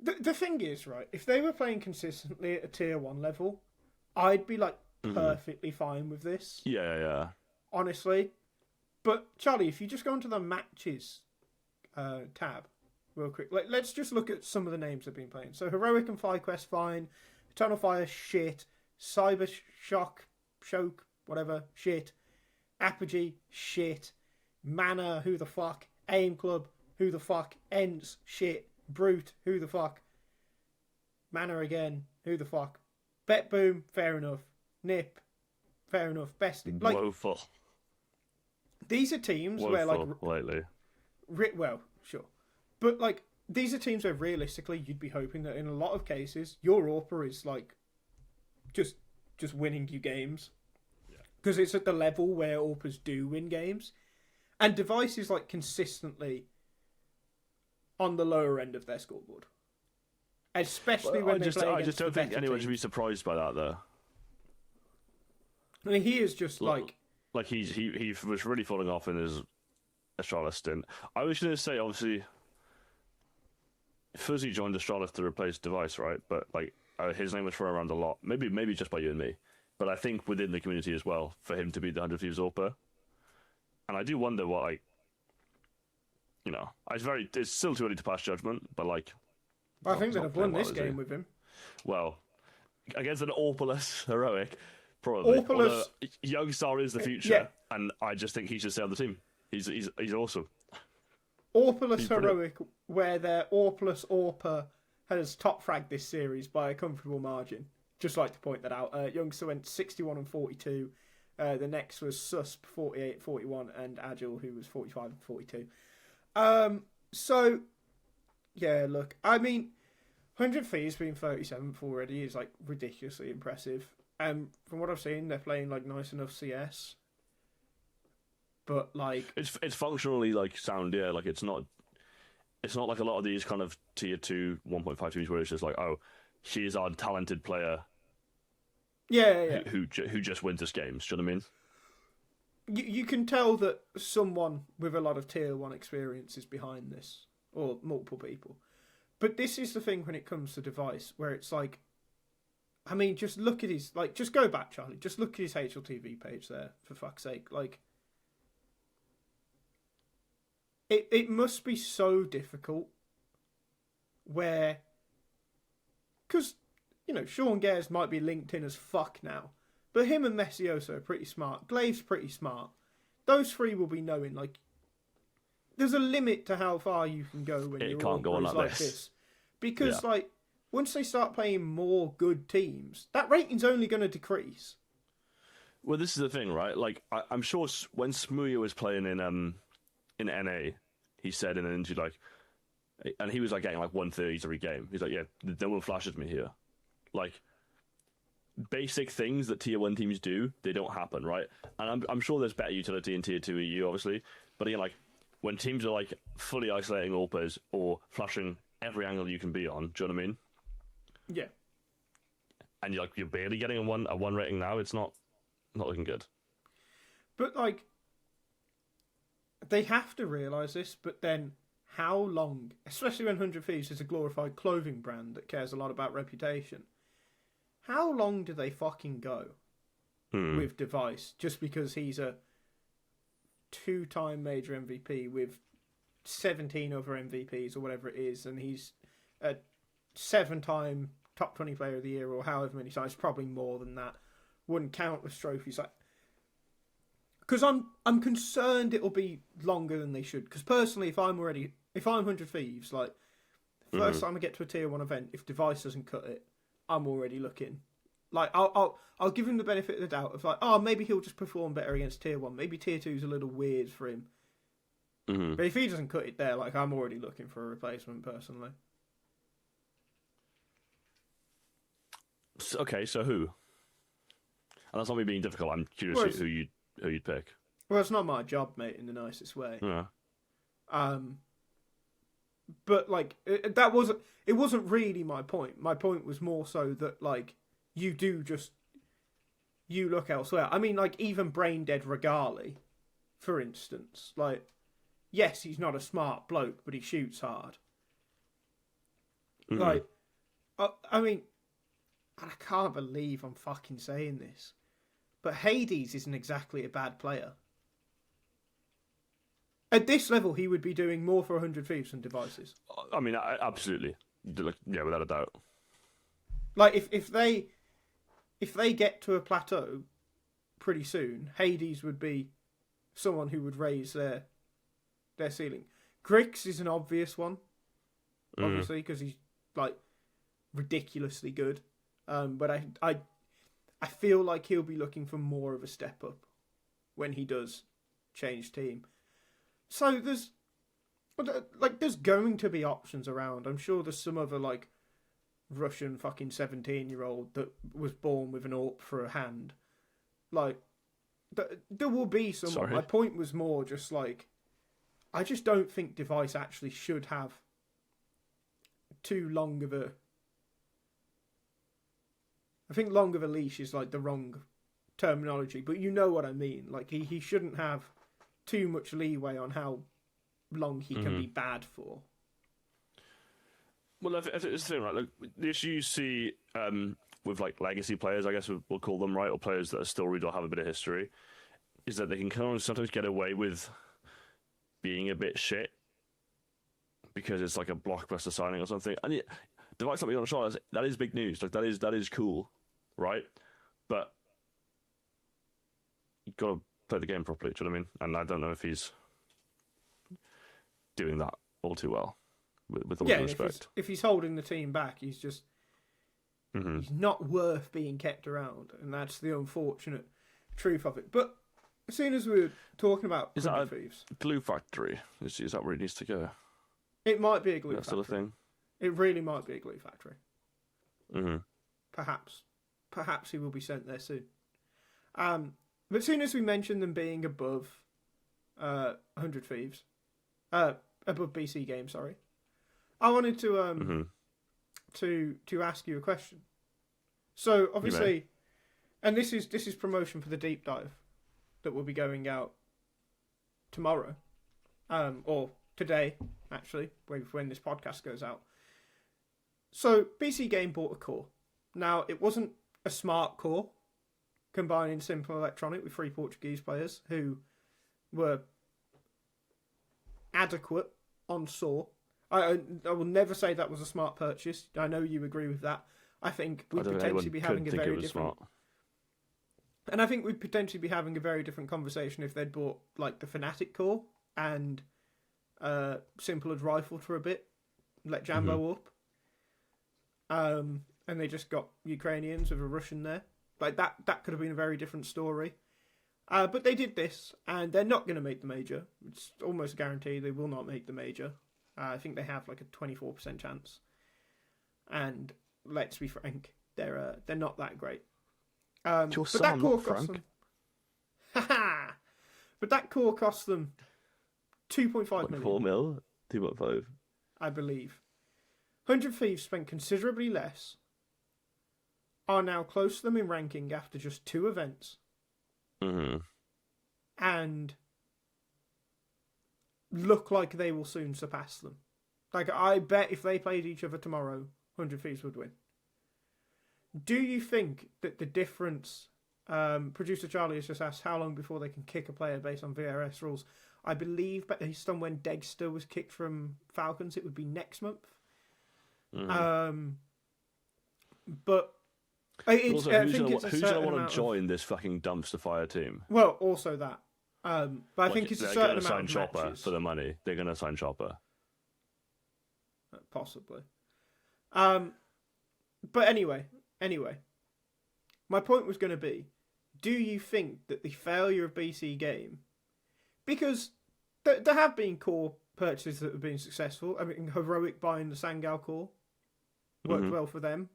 The thing is, right, if they were playing consistently at a tier 1 level, I'd be, like, perfectly fine with this. Yeah. Honestly. But, Charlie, if you just go into the matches tab real quick. Like, let's just look at some of the names they've been playing. So Heroic and FlyQuest, fine. Eternal Fire, shit. Cyber Shock, Choke, whatever, shit. Apogee, shit. Mana, who the fuck? Aim Club, who the fuck? Ents, shit. Brute, who the fuck? Mana again, who the fuck? Bet Boom, fair enough. Nip, fair enough. Best, like, woeful. These are teams where, like, lately. Well, sure, but like these are teams where realistically you'd be hoping that in a lot of cases your AWPer is like just winning you games because it's at the level where AWPers do win games, and Device is like consistently on the lower end of their scoreboard, especially when they play I just don't think anyone should be surprised by that though. I mean, he is just like he was really falling off in his Astralis stint. I was going to say, obviously, Fuzzy joined Astralis to replace Device, right? But like his name was thrown around a lot. Maybe just by you and me, but I think within the community as well for him to be the 100 Thieves AWPer. And I do wonder what, like, you know, it's still too early to pass judgment, but like, I think they'd have won this game with him. Well, against an AWPerless Heroic, probably. AWPerless Youngstar is the future, and I just think he should stay on the team. He's awesome. AWPerless Heroic, where their AWPerless AWPer has top fragged this series by a comfortable margin. Just like to point that out. Youngster went 61 and 42. The next was Susp 48, 41, and Agile, who was 45 and 42. So, yeah, look, I mean, 100 Thieves being 37th already is like ridiculously impressive. From what I've seen, they're playing like nice enough CS. But like it's functionally like sound, yeah. Like it's not like a lot of these kind of tier 2 1.5 teams where it's just like, oh, she's our talented player. Yeah. Who just wins this game. Do you know what I mean? You can tell that someone with a lot of tier 1 experience is behind this, or multiple people. But this is the thing when it comes to Device, where it's like, I mean, just look at his, like, just go back, Charlie. Just look at his HLTV page there, for fuck's sake. Like, it must be so difficult where, because, you know, Sean Gares might be linked in as fuck now, but him and Messioso are pretty smart. Glaive's pretty smart. Those three will be knowing, like, there's a limit to how far you can go when you're can't go on like this. Because, like, once they start playing more good teams, that rating's only going to decrease. Well, this is the thing, right? Like, I'm sure when Smooya was playing in NA, he said in an interview, like, and he was like getting like 130s every game. He's like, yeah, no one flashes me here. Like, basic things that tier 1 teams do, they don't happen, right? And I'm sure there's better utility in tier 2 EU, obviously. But again, like, when teams are like fully isolating AWPers or flashing every angle you can be on, do you know what I mean? Yeah. And you're barely getting a one rating now. It's not looking good. But like, they have to realise this. But then, how long? Especially when 100 Thieves is a glorified clothing brand that cares a lot about reputation. How long do they fucking go with Device just because he's a 2-time major MVP with 17 other MVPs or whatever it is, and he's a 7-time top 20 player of the year or however many times, probably more than that, won countless trophies. Like, because I'm concerned it'll be longer than they should. Because personally, if I'm 100 Thieves, like, first time I get to a tier 1 event, if Device doesn't cut it, I'm already looking. Like, I'll give him the benefit of the doubt of like, oh, maybe he'll just perform better against tier 1. Maybe tier 2's a little weird for him. But if he doesn't cut it there, like, I'm already looking for a replacement personally. Okay, so who? And that's not me being difficult. I'm curious who you'd pick. Well, it's not my job, mate, in the nicest way. Yeah. But like, it wasn't really my point. My point was more so that like, you look elsewhere. I mean, like, even brain dead Regali, for instance, like, yes, he's not a smart bloke, but he shoots hard. Like, I mean, I can't believe I'm fucking saying this, but Hades isn't exactly a bad player. At this level, he would be doing more for 100 Thieves than Devices. I mean, absolutely. Yeah, without a doubt. Like, if they get to a plateau pretty soon, Hades would be someone who would raise their ceiling. Grix is an obvious one, obviously, because he's, like, ridiculously good. But I feel like he'll be looking for more of a step up when he does change team. So there's going to be options around. I'm sure there's some other, like, Russian fucking 17-year-old that was born with an AWP for a hand. Like, there will be someone. Sorry. My point was more just, like, I just don't think Device actually should have too long of a... I think long of a leash is, like, the wrong terminology, but you know what I mean. Like, he shouldn't have too much leeway on how long he can be bad for. Well, if it's the thing, right? Like, the issue you see with, like, legacy players, I guess we'll call them, right, or players that are still really don't have a bit of history, is that they can kind of sometimes get away with being a bit shit because it's like a blockbuster signing or something. And Device like me on a shot, that is big news. Like, that is cool, right? But you've got to play the game properly, do you know what I mean? And I don't know if he's doing that all too well, with all due respect. If he's holding the team back, he's just he's not worth being kept around, and that's the unfortunate truth of it. But as soon as we were talking about is that a Thieves, glue factory? Is that where it needs to go? It might be a glue That's factory. still a thing. It really might be a glue factory. Mm-hmm. Perhaps he will be sent there soon. But as soon as we mentioned them being above 100 Thieves, above BC Games, sorry, I wanted to to ask you a question. So obviously, and this is promotion for the deep dive that will be going out tomorrow, or today actually, when this podcast goes out. So BC Game bought a core. Now it wasn't a smart core, combining Simple Electronic with 3 Portuguese players who were adequate on SAW. I will never say that was a smart purchase. I know you agree with that. I think we'd potentially be having a very different... Smart. And I think we'd potentially be having a very different conversation if they'd bought, like, the Fnatic core and Simple had rifled for a bit, let Jambo up. And they just got Ukrainians with a Russian there. Like, that could have been a very different story. But they did this, and they're not going to make the major. It's almost guaranteed they will not make the major. I think they have like a 24% chance. And let's be frank, they're not that great. But that core cost them. But that core cost them 2.5 million. 4 mil? 2.5. I believe. 100 Thieves spent considerably less, are now close to them in ranking after just 2 events. And look like they will soon surpass them. Like, I bet if they played each other tomorrow, 100 Thieves would win. Do you think that the difference... Producer Charlie has just asked how long before they can kick a player based on VRS rules. I believe based on when Degster was kicked from Falcons, it would be next month. But... who's going to want to join this fucking dumpster fire team? Well, also that. But I think it's a certain amount of matches. They're going to sign Chopper for the money. They're going to sign Chopper. Possibly. But anyway. My point was going to be, do you think that the failure of BC Game... Because there have been core purchases that have been successful. I mean, Heroic buying the Sangao core worked well for them.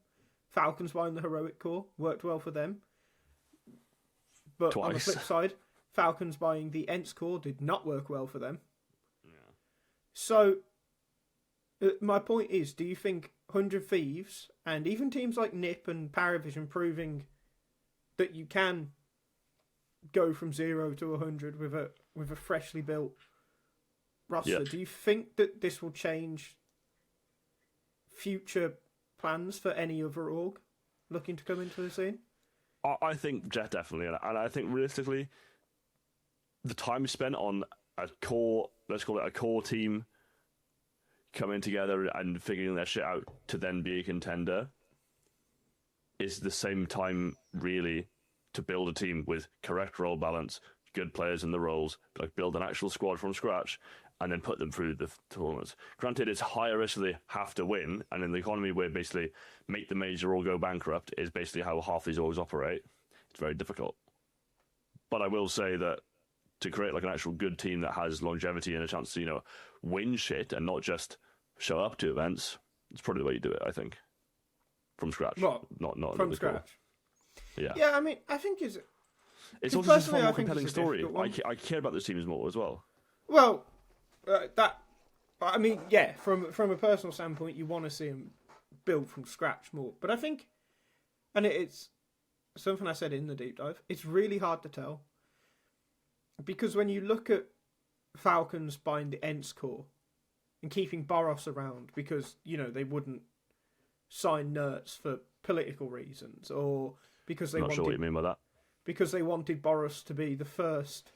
Falcons buying the Heroic core worked well for them. But Twice. On the flip side, Falcons buying the Ents core did not work well for them. Yeah. So, my point is, do you think 100 Thieves, and even teams like NIP and Paravision proving that you can go from 0 to 100 with a freshly built roster, do you think that this will change future plans for any other org looking to come into the scene? I think definitely, and I think realistically, the time spent on a core, let's call it a core team, coming together and figuring their shit out to then be a contender is the same time, really, to build a team with correct role balance, good players in the roles, like build an actual squad from scratch, and then put them through the tournaments. Granted, it's higher risk they have to win, and in the economy where basically make the major or go bankrupt is basically how half these orgs operate. It's very difficult. But I will say that to create like an actual good team that has longevity and a chance to, you know, win shit and not just show up to events, it's probably the way you do it, I think. From scratch. What? Not From scratch. Yeah. Yeah, I mean, I think it's also just a far personally, I more think compelling it's a story. difficult one. I care about this teams more as well. Well, I mean, yeah, from a personal standpoint, you want to see them build from scratch more. But I think, and it's something I said in the deep dive, it's really hard to tell. Because when you look at Falcons buying the Ents core and keeping Boros around because, you know, they wouldn't sign nerds for political reasons or because they I'm not sure what you mean by that. Because they wanted Boros to be the first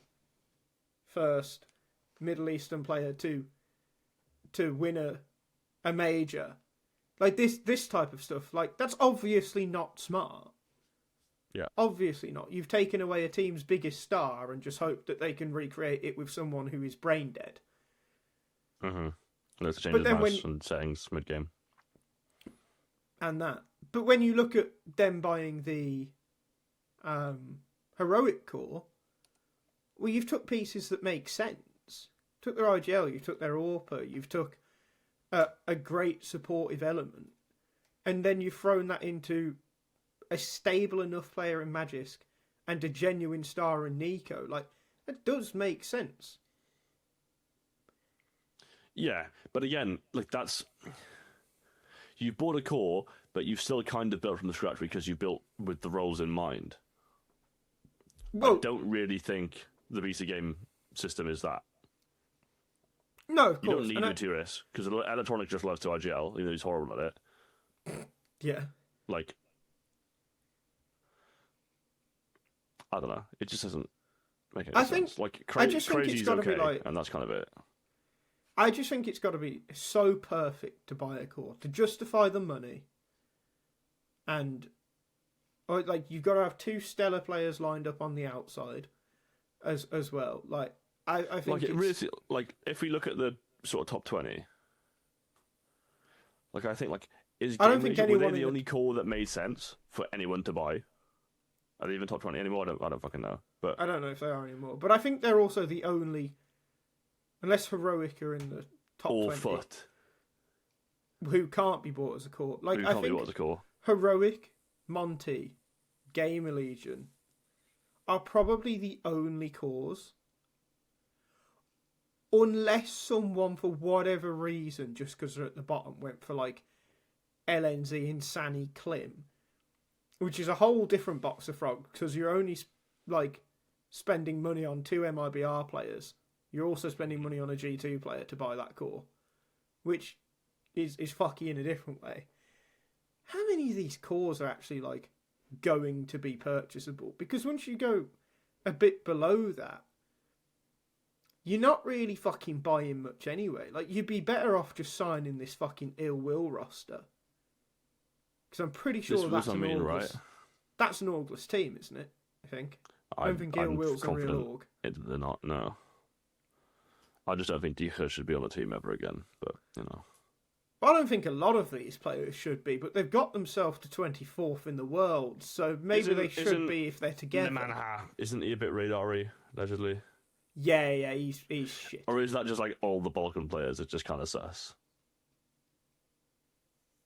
Middle Eastern player to win a major. Like this type of stuff, like that's obviously not smart. Yeah. Obviously not. You've taken away a team's biggest star and just hoped that they can recreate it with someone who is brain dead. Mm-hmm. Let's change the mouse and settings mid-game. And that. But when you look at them buying the heroic core, well, you've took pieces that make sense. Took their IGL, you took their AWPer, you've took a great supportive element, and then you've thrown that into a stable enough player in Magisk and a genuine star in Nico. Like, it does make sense. Yeah, but again, like that's... You bought a core, but you've still kind of built from the scratch because you built with the roles in mind. Well, I don't really think the BC game system is that. No, of course. You don't need Utiris, because Electronic just loves to IGL, even though he's horrible at it. Yeah. Like, I don't know. It just doesn't make any sense. Like, Crazy's okay, like, and that's kind of it. I just think it's got to be so perfect to buy a core, to justify the money. And, or, like, you've got to have two stellar players lined up on the outside as well. Like, I think like it really, like if we look at the sort of top 20, like I think like were they the only core that made sense for anyone to buy? Are they even top 20 anymore? I don't fucking know. But I don't know if they are anymore. But I think they're also the only, unless Heroic are in the top 20, Foot, who can't be bought as a core. Like I think Heroic, Monty, Gamer Legion are probably the only cores. Unless someone, for whatever reason, just because they're at the bottom, went for, like, LNZ and Sani Klim, which is a whole different box of frogs, because you're only, like, spending money on 2 MIBR players. You're also spending money on a G2 player to buy that core, which is fucky in a different way. How many of these cores are actually, like, going to be purchasable? Because once you go a bit below that, you're not really fucking buying much anyway. Like, you'd be better off just signing this fucking Ill Will roster. Because I'm pretty sure that's an August. Right? That's an August team, isn't it? I think. I don't think Ill Will's a real org. They're not, no. I just don't think Dicha should be on the team ever again. But, you know. I don't think a lot of these players should be, but they've got themselves to 24th in the world, so maybe they should be if they're together. Isn't he a bit radar-y, allegedly? Yeah, he's shit. Or is that just like all the Balkan players? It's just kind of sus.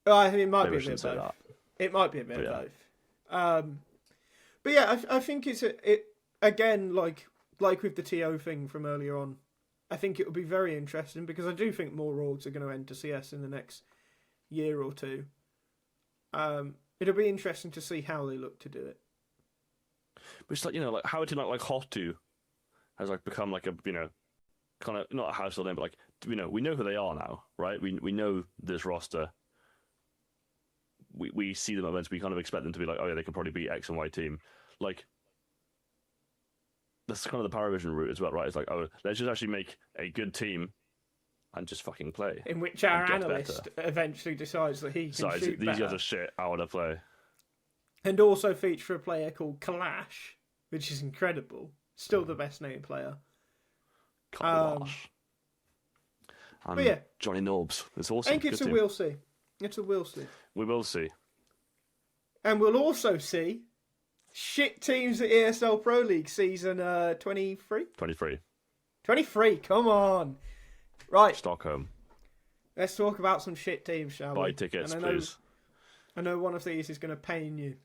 I think it might be a bit of both. It might be a bit of both. But yeah, I think it's again like with the TO thing from earlier on. I think it will be very interesting because I do think more orgs are going to enter CS in the next year or two. It'll be interesting to see how they look to do it. But it's like, you know, like how a team like Hot2 has like become like a, you know, kind of not a household name, but like, you know, we know who they are now, right? We know this roster. We see them at events. We kind of expect them to be like, oh yeah, they can probably beat X and Y team. Like, that's kind of the Paravision route as well, right? It's like, oh, let's just actually make a good team and just fucking play. In which our get analyst eventually decides that he can shoot these better. guys are shit. I want to play. And also feature a player called Kalash, which is incredible. Still the best named player. Gosh. And but yeah, Johnny Norbs. It's awesome. I think it's a we'll see. It's a we'll see. We will see. And we'll also see shit teams at ESL Pro League season 23? 23. 23, come on. Right. Stockholm. Let's talk about some shit teams, shall we? Buy tickets, please. I know one of these is going to pain you.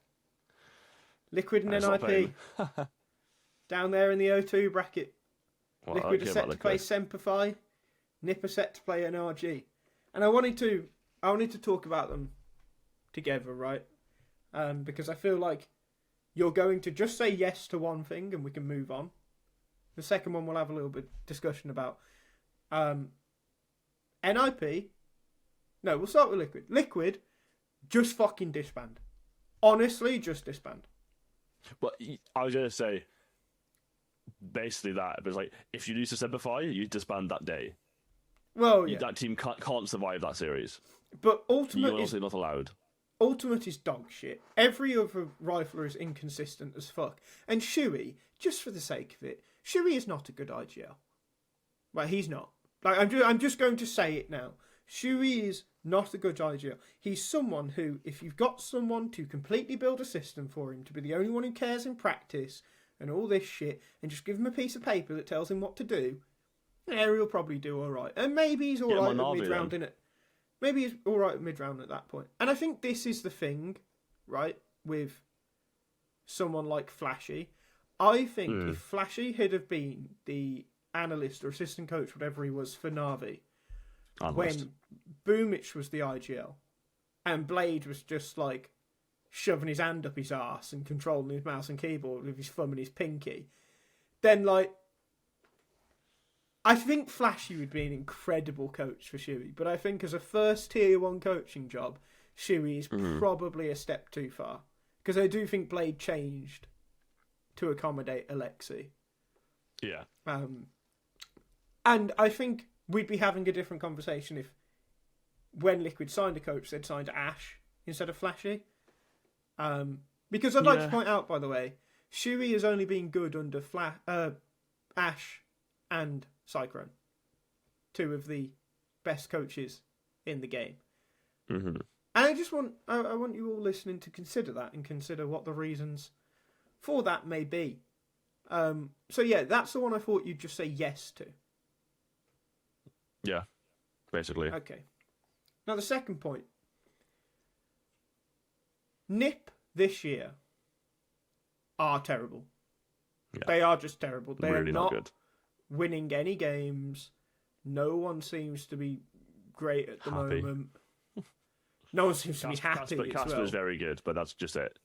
Liquid and It's not NIP. Down there in the O2 bracket. Well, Liquid are set to play Semperfi. NIP are set to play NRG. And I wanted to talk about them together, right? Because I feel like you're going to just say yes to one thing and we can move on. The second one we'll have a little bit discussion about. NIP. No, we'll start with Liquid. Liquid, just fucking disband. Honestly, just disband. But I was going to say basically that. But it's like, if you lose to Simplify, you disband that day. Well, yeah. That team can't survive that series. But Ultimate You're also not allowed. Ultimate is dog shit. Every other rifler is inconsistent as fuck. And Shuey, just for the sake of it, Shuey is not a good IGL. Like, he's not. Like, I'm just going to say it now. Shuey is not a good IGL. He's someone who, if you've got someone to completely build a system for him, to be the only one who cares in practice, and all this shit, and just give him a piece of paper that tells him what to do, yeah, he'll probably do alright. And maybe he's alright at mid-round in it. Maybe he's alright at mid-round at that point. And I think this is the thing, right, with someone like Flashy. I think if Flashy had have been the analyst or assistant coach, whatever he was, for Na'Vi, when Boomich was the IGL, and Blade was just like shoving his hand up his arse and controlling his mouse and keyboard with his thumb and his pinky, then like, I think Flashy would be an incredible coach for Shuey, but I think as a first tier 1 coaching job, Shuey is probably a step too far. Because I do think Blade changed to accommodate Alexi. Yeah. And I think we'd be having a different conversation if, when Liquid signed a coach, they'd signed Ash instead of Flashy. Because I'd like to point out, by the way, Shuey has only been good under Ash and Cyclone, 2 of the best coaches in the game. Mm-hmm. And I just want you all listening to consider that and consider what the reasons for that may be. So yeah, that's the one I thought you'd just say yes to. Yeah, basically. Okay. Now the second point. NIP this year are terrible. Yeah. They are just terrible. They really are not good. Winning any games. No one seems to be great at the moment. No one seems to be happy. Casper's very good, but that's just it.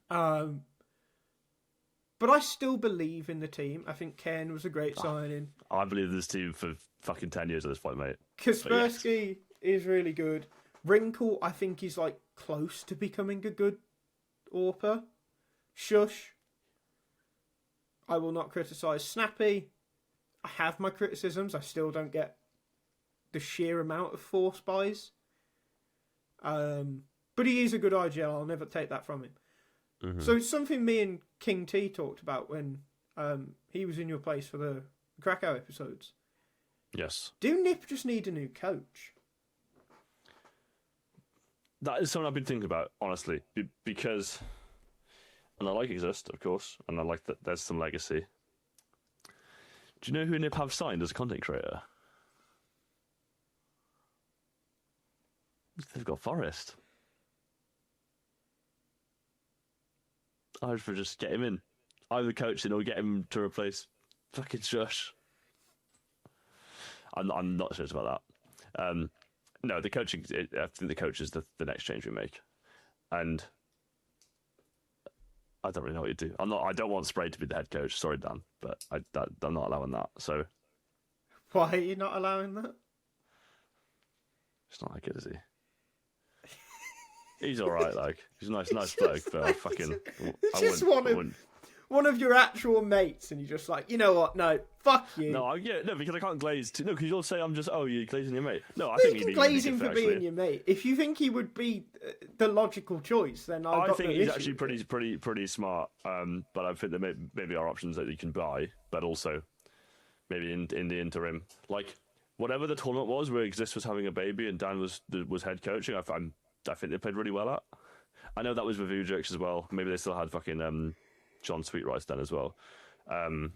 But I still believe in the team. I think Ken was a great signing. I believe in this team for fucking 10 years at this point, mate. Kaspersky is really good. Wrinkle, I think, is like close to becoming a good AWPer. Shush, I will not criticise. Snappy, I have my criticisms. I still don't get the sheer amount of force buys. But he is a good IGL. I'll never take that from him. Mm-hmm. So it's something me and King T talked about when he was in your place for the Krakow episodes. Yes. Do NIP just need a new coach? That is something I've been thinking about, honestly, because, and I like Exist, of course, and I like that there's some legacy. Do you know who NIP have signed as a content creator? They've got Forrest. I would just get him in. Either coach him or get him to replace fucking Shush. I'm not serious about that. No, the coaching. I think the coach is the next change we make, and I don't really know what you do. I don't want Spray to be the head coach. Sorry, Dan, but I'm not allowing that. So why are you not allowing that? He's not that good, is he? He's all right. Like he's a nice bloke, but I one of your actual mates, and you're just like, you know what? No, fuck you. No, because I can't glaze. No, because you'll say I'm just, you're glazing your mate. No, I You think can he'd glaze be him good for fit, being actually. your mate. If you think he would be the logical choice, then I think he's actually pretty. pretty smart. But I think there maybe are options that you can buy, but also maybe in the interim, like whatever the tournament was where Exist was having a baby and Dan was head coaching. I think they played really well at. I know that was with Udrix as well. Maybe they still had fucking John Sweetrice then as well. No,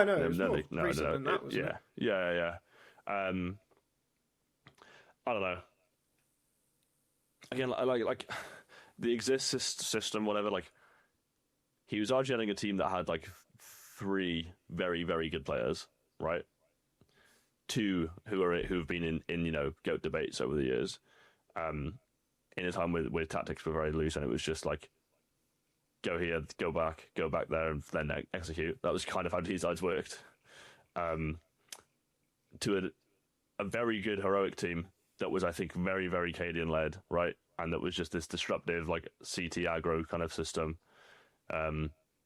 it was more recent than that, wasn't it? Yeah. I don't know. Again, like the Exist system, whatever. Like he was RGNing a team that had like 3 very, very good players, right? 2 who've been in GOAT debates over the years. In a time where tactics were very loose, and it was just like go here, go back there, and then execute. That was kind of how these sides worked. To a very good heroic team that was, I think, very, very Cadian led, right? And that was just this disruptive, like CT aggro kind of system,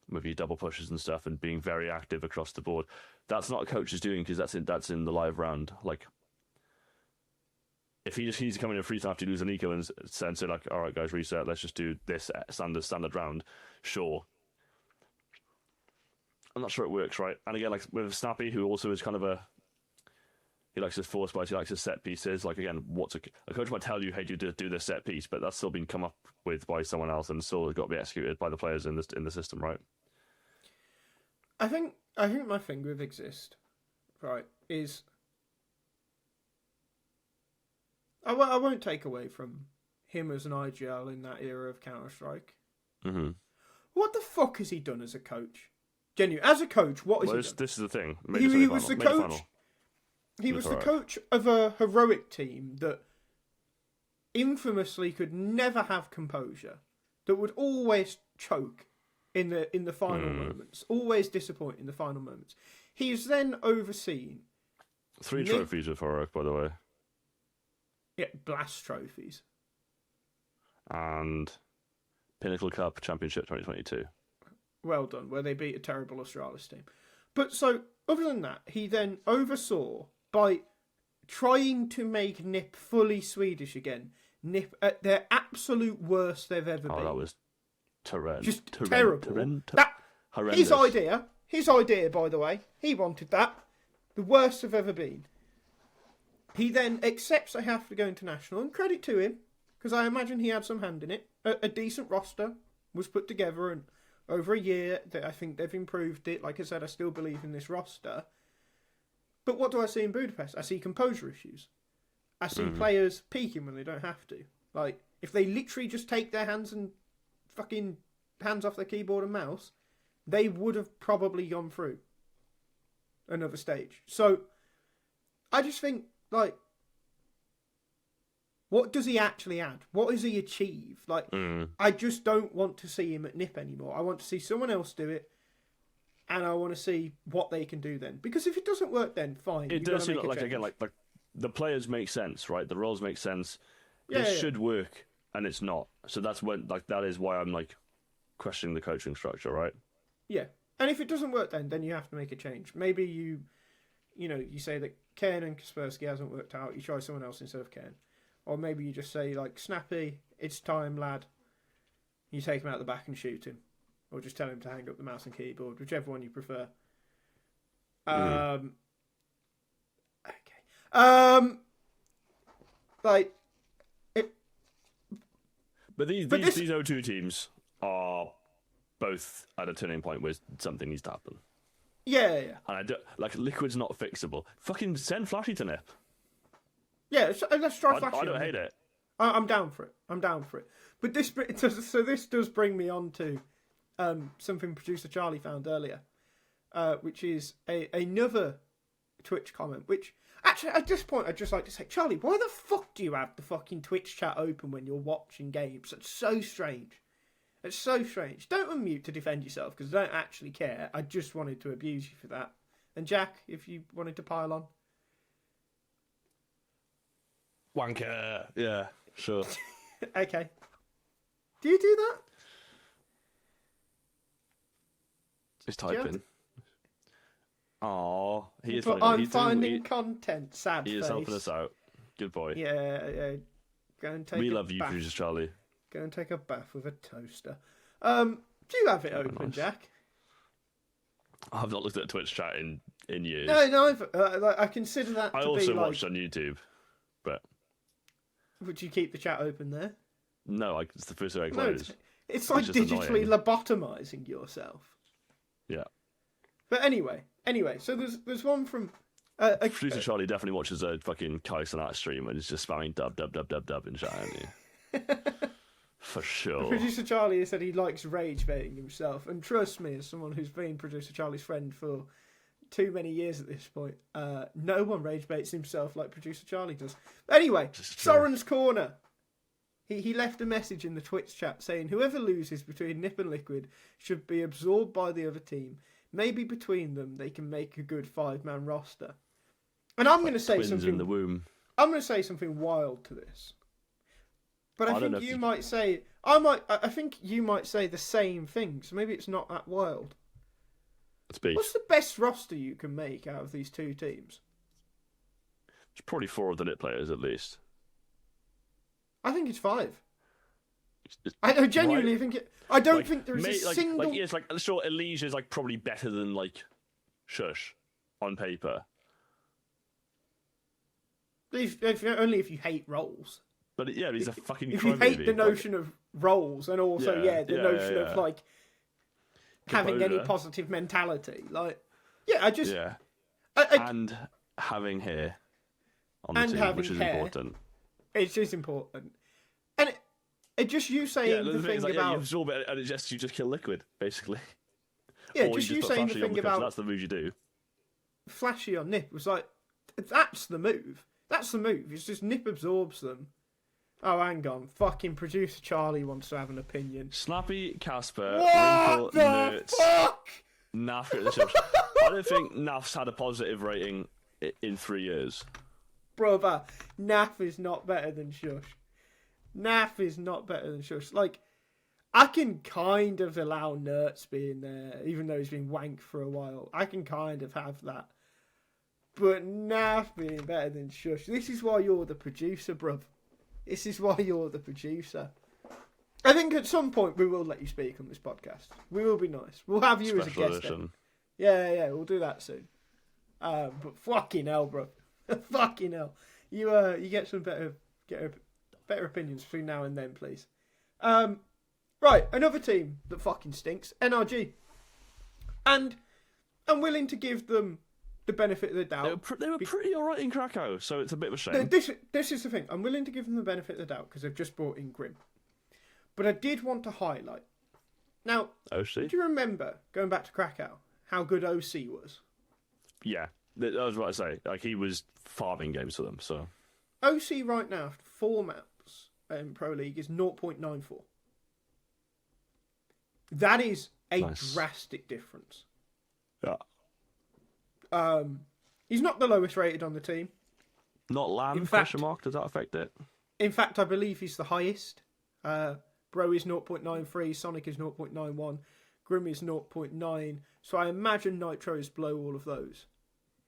with your double pushes and stuff, and being very active across the board. That's not what coach is doing, because that's in the live round. Like, if he just needs to come in and freeze after you lose an eco and say like, all right, guys, reset. Let's just do this standard round. Sure. I'm not sure it works, right? And again, like with Snappy, who also is kind of he likes his force bites, he likes his set pieces. Like again, a coach might tell you, hey, you do this set piece, but that's still been come up with by someone else and still got to be executed by the players in the system, right? I think my thing with Exist, right, is I won't take away from him as an IGL in that era of Counter-Strike. Mm-hmm. What the fuck has he done as a coach? Genuine, as a coach, what has he done? This is the thing. He was the coach. He was the coach of a heroic team that infamously could never have composure, that would always choke in the final moments, always disappoint in the final moments. He's then overseen 3 trophies with heroic, by the way. Yeah, blast trophies. And Pinnacle Cup Championship 2022. Well done, where they beat a terrible Astralis team. But so, other than that, he then oversaw, by trying to make NIP fully Swedish again, NIP at their absolute worst they've ever been. Oh, that was terrible. Just terrible. Horrendous. His idea, by the way, he wanted that. The worst they've ever been. He then accepts they have to go international, and credit to him, because I imagine he had some hand in it. A decent roster was put together, and over a year, I think they've improved it. Like I said, I still believe in this roster. But what do I see in Budapest? I see composure issues. I see players peaking when they don't have to. Like, if they literally just take their hands off their keyboard and mouse, they would have probably gone through another stage. So, I just think, like, what does he actually add? What does he achieve? Like, I just don't want to see him at NIP anymore. I want to see someone else do it, and I want to see what they can do then. Because if it doesn't work, then fine. It does seem like again, like the players make sense, right? The roles make sense. This should work, and it's not. So that's when, like, that is why I'm like questioning the coaching structure, right? Yeah, and if it doesn't work, then you have to make a change. Maybe you say that Cairn and Kaspersky hasn't worked out. You try someone else instead of Cairn. Or maybe you just say, like, Snappy, it's time, lad. You take him out the back and shoot him. Or just tell him to hang up the mouse and keyboard, whichever one you prefer. Okay. Like, it... But these O2 teams are both at a turning point where something needs to happen. Yeah. And I don't, like, Liquid's not fixable. Fucking send Flashy to NIP. Yeah, let's try Flashy. I don't hate it. I'm down for it. But this does bring me on to something producer Charlie found earlier, which is another Twitch comment. Which actually, at this point, I'd just like to say, Charlie, why the fuck do you have the fucking Twitch chat open when you're watching games? It's so strange. It's so strange. Don't unmute to defend yourself, because I don't actually care. I just wanted to abuse you for that. And Jack, if you wanted to pile on. Wanker. Yeah, sure. Okay. Do you do that? He's typing. Oh, he is. But I'm finding content. Sad He face. is helping us out. Good boy. Yeah. Go and take. We a love you, bath. producer Charlie. Go and take a bath with a toaster. Do you have it open, nice. Jack? I've not looked at Twitch chat in years. No. I consider that. I to also be like, watched on YouTube, but would you keep the chat open there? no, it's the first thing I No, close. it's like just digitally annoying. lobotomizing yourself. Yeah. But anyway, so there's one from Producer Charlie definitely watches a fucking Kai Sonata stream and he's just spamming dub in chat, isn't he? For sure. Producer Charlie has said he likes rage baiting himself, and trust me, as someone who's been Producer Charlie's friend for too many years at this point, no one rage baits himself like Producer Charlie does. Anyway, Soren's Corner. He left a message in the Twitch chat saying whoever loses between Nip and Liquid should be absorbed by the other team. Maybe between them they can make a good 5-man roster. And I'm going to say Twins something in the womb. I'm going to say something wild to this. But I think you might say I think you might say the same thing. So maybe it's not that wild. Speak. What's the best roster you can make out of these two teams? There's probably 4 of the Nip players at least. I think it's 5. I genuinely think it. I don't think there's a single. Sure, Elijah is probably better than Shush on paper. Only if you hate roles. But he's a fucking. If you hate the notion of roles and also the notion of having any positive mentality, and having hair on the team, which is important. It's just important, and it just you saying the thing about you absorb it and you just kill Liquid basically. Yeah, or just you you saying the thing about that's the move you do. Flashy on Nip was that's the move. That's the move. It's just Nip absorbs them. Oh, hang on. Fucking Producer Charlie wants to have an opinion. Snappy, Casper, What Wrinkle, the Nerds, fuck? Naf at the chips. I don't think Naf's had a positive rating in 3 years. Brother, Naf is not better than Shush. Naf is not better than Shush. I can kind of allow Nerds being there, even though he's been wank for a while. I can kind of have that. But Naf being better than Shush. This is why you're the producer, bruv. This is why you're the producer. I think at some point we will let you speak on this podcast. We will be nice. We'll have you Special as a guest. edition. Yeah, we'll do that soon. But fucking hell, bro. Fucking hell. You get some better opinions between now and then, please. Right, another team that fucking stinks, NRG. And I'm willing to give them the benefit of the doubt. They were pretty alright in Krakow, so it's a bit of a shame. This is the thing. I'm willing to give them the benefit of the doubt because they've just brought in Grim. But I did want to highlight. Now, OC? do you remember, going back to Krakow, how good OC was? Yeah, that was what I say. He was farming games for them, so... OC right now, after 4 maps in Pro League, is 0.94. That is a drastic difference. Yeah. He's not the lowest rated on the team. Not Lamb, in fact, question mark? Does that affect it? In fact, I believe he's the highest. Bro is 0.93, Sonic is 0.91, Grim is 0.9. So I imagine Nitro is below all of those.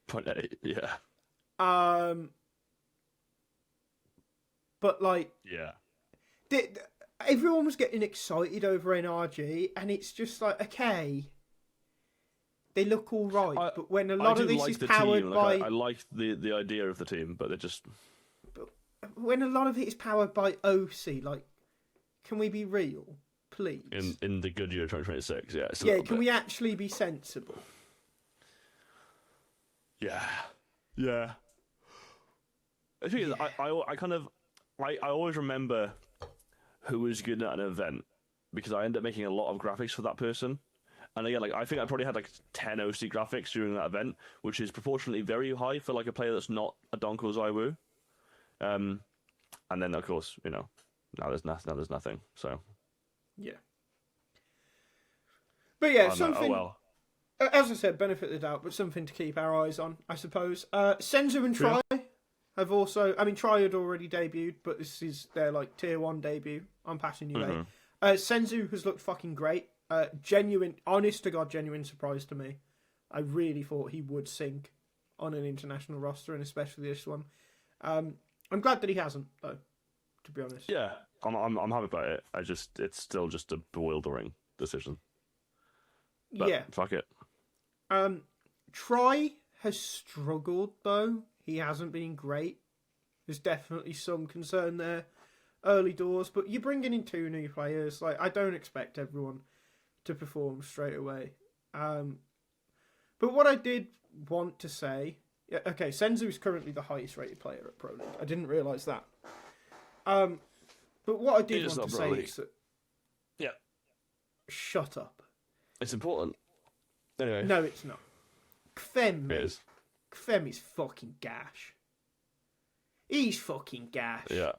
0.8, yeah. But yeah. Everyone was getting excited over NRG, and it's just okay. They look all right, but when a lot of this is powered by... I like the idea of the team, but they're just... But when a lot of it is powered by OC, can we be real, please? In the good year 2026, yeah. Yeah, can we actually be sensible? Yeah. Yeah. The thing is, I always remember who was good at an event, because I ended up making a lot of graphics for that person. And again, I think I probably had 10 OC graphics during that event, which is proportionately very high for a player that's not a Donko Zaiwu. And then of course, now there's nothing. So yeah. But yeah, something. As I said, benefit of the doubt, but something to keep our eyes on, I suppose. Senzu and Tri have also. I mean, Tri had already debuted, but this is their tier 1 debut. I'm passing you late. Senzu has looked fucking great. Genuine, honest to God, genuine surprise to me. I really thought he would sink on an international roster, and especially this one. I'm glad that he hasn't, though. To be honest. Yeah, I'm happy about it. It's still just a bewildering decision. But yeah. Fuck it. Troy has struggled, though. He hasn't been great. There's definitely some concern there early doors, but you're bringing in 2 new players. Like, I don't expect everyone to perform straight away. But what I did want to say... Yeah, okay, Senzu is currently the highest rated player at Pro League. I didn't realise that. But what I did want to say is that... Yeah. Shut up. It's important. Anyway. No, it's not. Kfem, It is. Kfem is fucking gash. He's fucking gash. Yeah.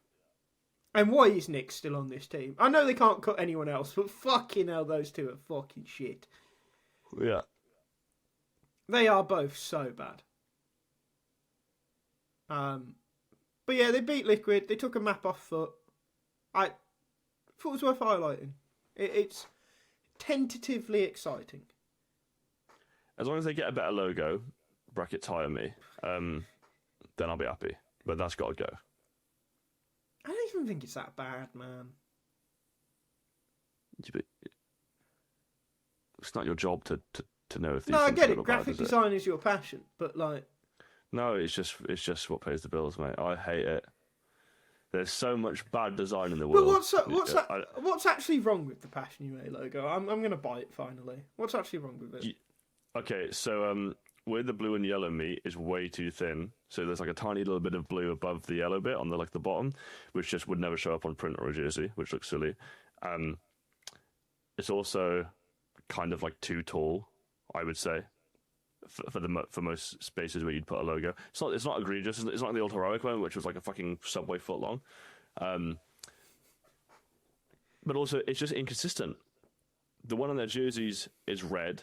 And why is Nick still on this team? I know they can't cut anyone else, but fucking hell, those two are fucking shit. Yeah. They are both so bad. But yeah, they beat Liquid. They took a map off foot. I thought it was worth highlighting. It's tentatively exciting. As long as they get a better logo, bracket tire me, then I'll be happy. But that's got to go. I don't even think it's that bad, man. It's not your job to know if these No, I things get are it. good or Graphic bad, is design is your passion, but like... No, it's just what pays the bills, mate. I hate it. There's so much bad design in the world. But what's actually wrong with the Passion UA logo? I'm going to buy it finally. What's actually wrong with it? Okay, so where the blue and yellow meet is way too thin. So there's like a tiny little bit of blue above the yellow bit on the bottom, which just would never show up on print or a jersey, which looks silly. It's also kind of like too tall, I would say, for most spaces where you'd put a logo. It's not egregious. It's not like the Ultra Heroic one, which was like a fucking subway foot long. But also, it's just inconsistent. The one on their jerseys is red,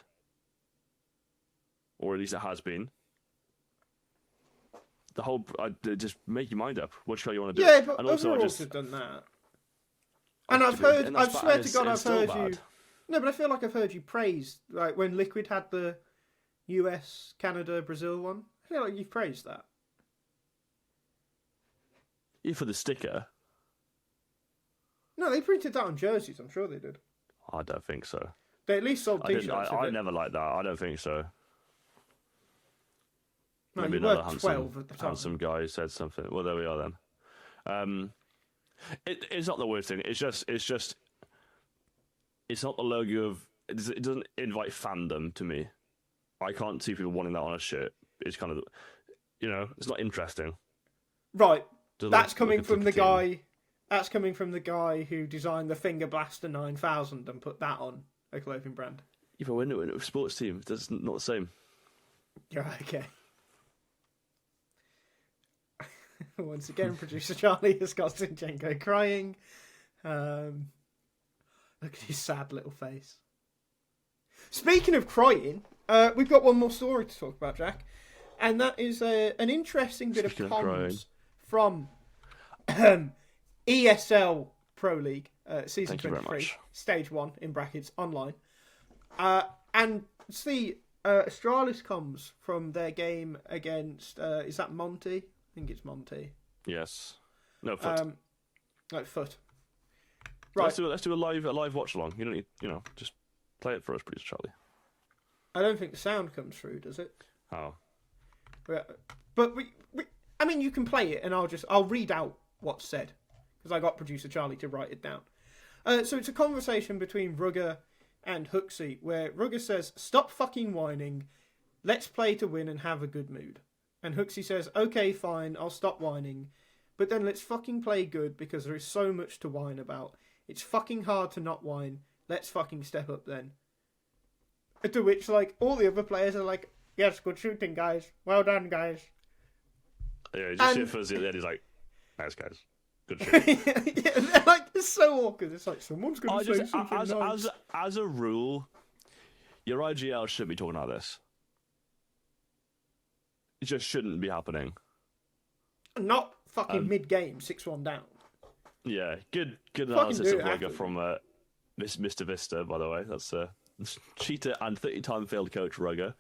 or at least it has been. The whole just make your mind up. Which color you want to do? Yeah, but and also, overalls have done that. And I've heard. I swear to God, I've heard you. No, but I feel like I've heard you praise, like when Liquid had the US, Canada, Brazil one. I feel like you've praised that. Yeah, for the sticker. No, they printed that on jerseys. I'm sure they did. I don't think so. They at least sold T-shirts. I never liked that. I don't think so. No, Maybe you were another 12 at the time. handsome guy said something. Well, there we are then. It's not the worst thing. It's just it's not the logo of. It doesn't invite fandom to me. I can't see people wanting that on a shirt. It's kind of, it's not interesting. Right. That's coming from the guy. That's coming from the guy who designed the Finger Blaster 9000 and put that on a clothing brand. Yeah, but when a sports team, that's not the same. Yeah, okay. Once again, producer Charlie has got Zinchenko crying. Look at his sad little face. Speaking of crying, we've got one more story to talk about, Jack. And that is an interesting bit of comms from ESL Pro League, Season 23, Stage 1, in brackets, online. And it's the Astralis comms from their game against, is that Monty? I think it's Monty. Yes. No, Foot. Like Foot. Right. Let's do a live watch along. You don't need, just play it for us, producer Charlie. I don't think the sound comes through, does it? Oh. But I mean, you can play it, and I'll read out what's said, because I got producer Charlie to write it down. So it's a conversation between Rugger and Huxley, where Rugger says, "Stop fucking whining. Let's play to win and have a good mood." And Huxley says, "Okay, fine, I'll stop whining. But then let's fucking play good, because there is so much to whine about. It's fucking hard to not whine. Let's fucking step up then." To which, all the other players are like, "Yes, good shooting, guys. Well done, guys." Yeah, just see it first, and he's like, "Nice, guys. Good shooting." Yeah, it's so awkward. It's like, someone's going to say something nice. As a rule, your IGL shouldn't be talking about this. It just shouldn't be happening. Not fucking mid-game, 6-1 down. Yeah, good analysis of Rugger from Mr. Vista, by the way. That's cheater and 30-time failed coach Rugger.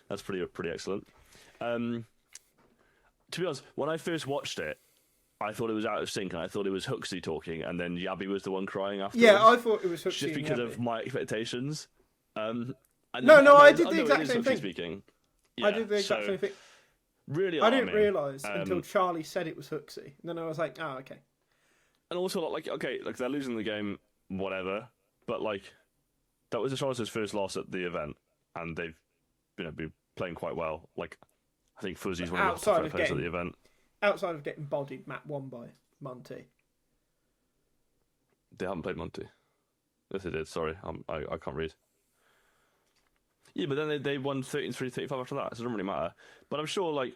That's pretty excellent. To be honest, when I first watched it, I thought it was out of sync, and I thought it was Huxley talking, and then Yabby was the one crying afterwards. Yeah, I thought it was Huxley just because of my expectations. I did the exact same thing. Speaking. Yeah, I did the exact same thing. Really, I didn't realise until Charlie said it was Huxley. And then I was like, oh, okay. And also, like, okay, like they're losing the game, whatever, but like that was Astralis' first loss at the event, and they've been playing quite well. Like, I think Fuzzy's one of the top players at the event. Outside of getting bodied, Matt won by Monty. They haven't played Monty. Yes, they did. Sorry, I can't read. Yeah, but then they won 13-3, 35 after that, so it doesn't really matter. But I'm sure, like,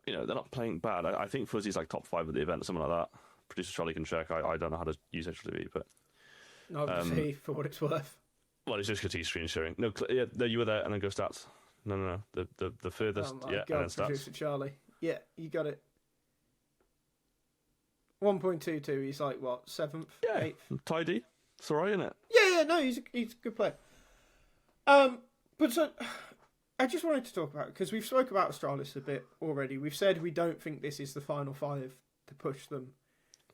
they're not playing bad. I think Fuzzy's like top 5 at the event, something like that. Producer Charlie can check. I don't know how to use HLTV, but obviously, for what it's worth. Well, it's just because he's screen sharing. No, you were there, and then go stats. No. The furthest, God, and then stats. Producer Charlie. Yeah, you got it. 1.22. He's like what, 7th, 8th? Tidy. It's alright, isn't it? Yeah. No, he's a good player. But so I just wanted to talk about it because we've spoke about Astralis a bit already. We've said we don't think this is the final 5 to push them.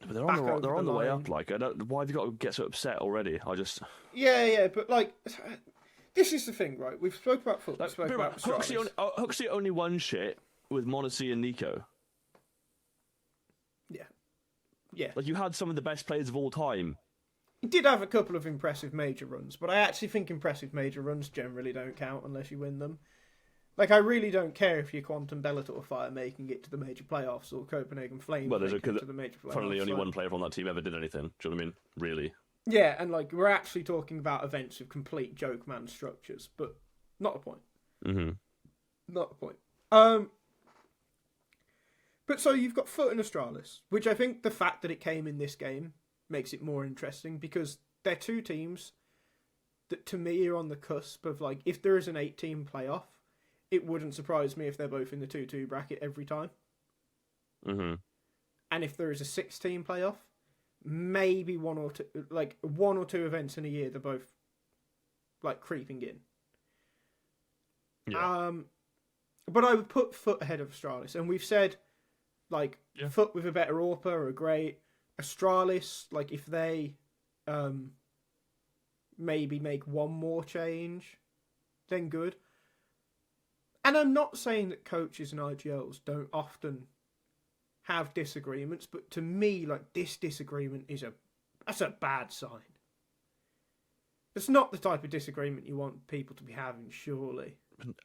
But they're on the way up. Like, why have you got to get so upset already? Yeah, but like, this is the thing, right? We've spoke about football. Like, spoke about Astralis. Huxley only won shit with Monacy and Nico. Yeah. Like, you had some of the best players of all time. He did have a couple of impressive major runs, but I actually think impressive major runs generally don't count unless you win them. Like, I really don't care if you're Quantum Bellator Fire making it to the major playoffs or Copenhagen Flames making it to the major playoffs. Funnily, only one player from that team ever did anything. Do you know what I mean? Really? Yeah, and like, we're actually talking about events with complete joke man structures, but not the point. Mm-hmm. Not the point. But so you've got Foot and Astralis, which I think the fact that it came in this game makes it more interesting because they're two teams that to me are on the cusp of like, if there is an 8-team playoff, it wouldn't surprise me if they're both in the 2-2 bracket every time. Mm-hmm. And if there is a 6-team playoff, maybe one or two events in a year they're both like creeping in. Yeah. But I would put Foot ahead of Astralis, and we've said like Foot with a better AWPer are great. Astralis, like if they maybe make one more change, then good. And I'm not saying that coaches and IGLs don't often have disagreements, but to me, like, this disagreement that's a bad sign. It's not the type of disagreement you want people to be having, surely.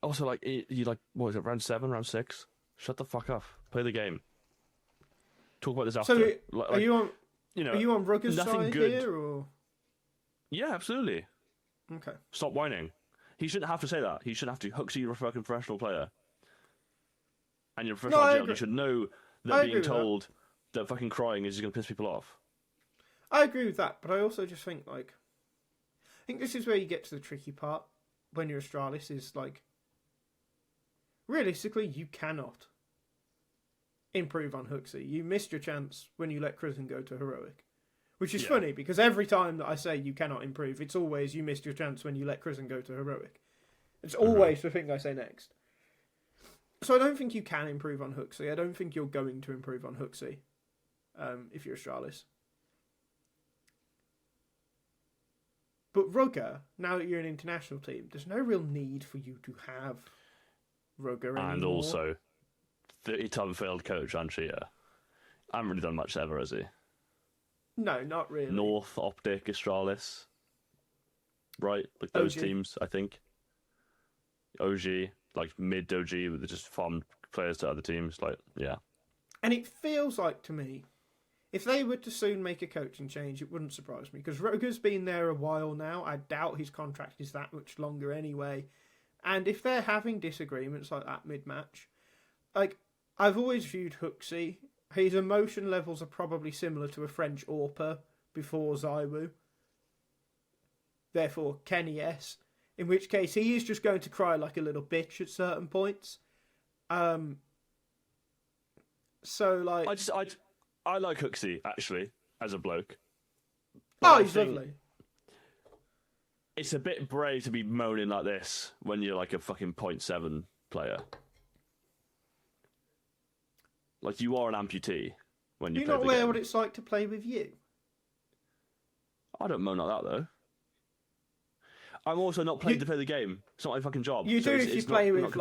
Also, like, what was it, round 7, round 6? Shut the fuck up. Play the game. Talk about this after. So, are you on Rugger's side good here, or? Yeah, absolutely. Okay. Stop whining. He shouldn't have to say that. He shouldn't have to. Huxley, you're a fucking professional player. And you're a professional IGL. You should know that being told that fucking crying is going to piss people off. I agree with that, but I also just think, like, I think this is where you get to the tricky part when you're Astralis is, like, realistically, you cannot improve on Huxley. You missed your chance when you let Cruzen go to Heroic. Which is funny, because every time that I say you cannot improve, it's always you missed your chance when you let Cruzen go to Heroic. It's always the thing I say next. So I don't think you can improve on Huxley. I don't think you're going to improve on Huxley if you're Astralis. But Rugger, now that you're an international team, there's no real need for you to have Rugger anymore. And also, 30-time failed coach and cheater. I haven't really done much ever, has he? No, not really. North, Optic, Astralis. Right? Like those OG. teams, I think. OG, like mid-OG, with they just farmed players to other teams. Like, yeah. And it feels like, to me, if they were to soon make a coaching change, it wouldn't surprise me. Because Rugger's been there a while now. I doubt his contract is that much longer anyway. And if they're having disagreements like that mid-match, like, I've always viewed Huxley, his emotion levels are probably similar to a French AWPer before Zywoo. Therefore, Kenny S. In which case, he is just going to cry like a little bitch at certain points. So, like... I like Huxley, actually, as a bloke. Oh, he's lovely. It's a bit brave to be moaning like this when you're like a fucking 0.7 player. Like, you are an amputee when you play the game. You're not aware what it's like to play with you? I don't moan like that, though. I'm also not playing to play the game. It's not my fucking job. You do if you play with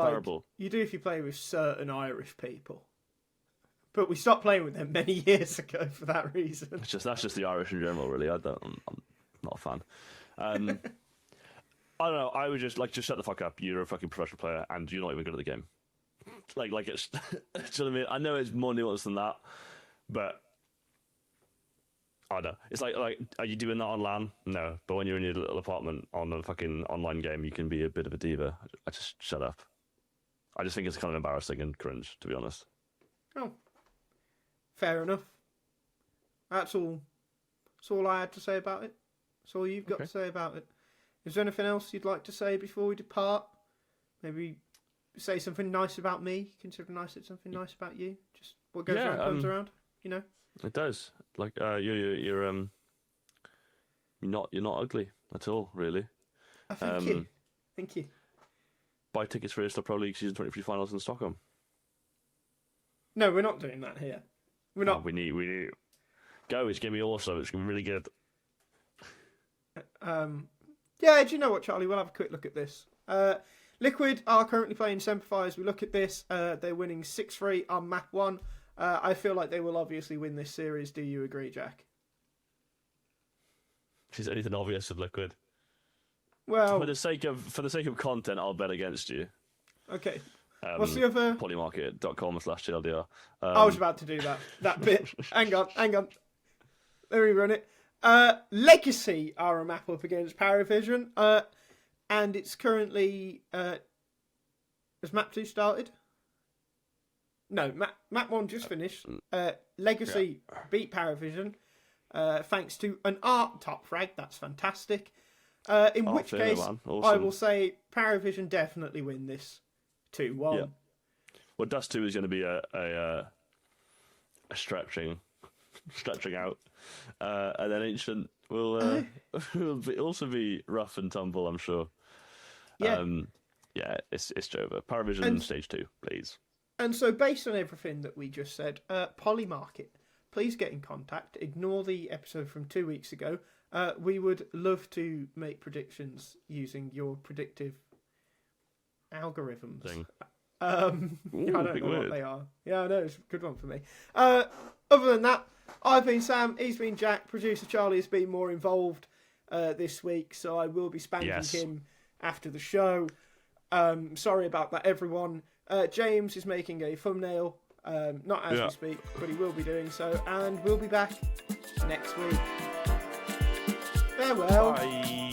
you do if you play with certain Irish people. But we stopped playing with them many years ago for that reason. That's just the Irish in general, really. I'm not a fan. I don't know. I would just shut the fuck up. You're a fucking professional player, and you're not even good at the game. Like it's. Do you know what I mean? I know it's more nuanced than that, but I don't know. It's like, are you doing that on LAN? No. But when you're in your little apartment on a fucking online game, you can be a bit of a diva. I just shut up. I just think it's kind of embarrassing and cringe, to be honest. Oh, fair enough. That's all. That's all I had to say about it. That's all you've got to say about it. Is there anything else you'd like to say before we depart? Maybe say something nice about me. Consider something nice about you. Just what goes around comes around. You know. It does. Like you're not ugly at all, really. Thank you. Thank you. Buy tickets for the Pro League Season 23 finals in Stockholm. No, we're not doing that here. We're not. We need. Go. It's gonna be awesome. It's gonna be really good. Yeah. Do you know what, Charlie? We'll have a quick look at this. Liquid are currently playing Semper as we look at this. They're winning 6-3 on map 1. I feel like they will obviously win this series. Do you agree, Jack? Is anything obvious with Liquid? Well, for the sake of content, I'll bet against you. Okay. What's the other? Polymarket.com/TLDR. I was about to do that bit. Hang on. Let me run it. Legacy are a map up against Paravision, and it's currently has map 2 started? No, map 1 just finished. Legacy beat Paravision thanks to an art top frag. That's fantastic. In which case, awesome. I will say Paravision definitely win this 2-1. Yeah. Well, Dust 2 is going to be a stretching out, and then Ancient will also be rough and tumble, I'm sure. Yeah, it's over. Paravision stage 2, please. And so, based on everything that we just said, Polymarket, please get in contact. Ignore the episode from 2 weeks ago. We would love to make predictions using your predictive algorithms. Ooh, I don't know what they are. Yeah, I know, it's a good one for me. Other than that, I've been Sam, he's been Jack, producer Charlie has been more involved this week, so I will be spanking him after the show. Sorry about that, everyone. James is making a thumbnail, not as we speak, but he will be doing so, and we'll be back next week. Farewell. Bye.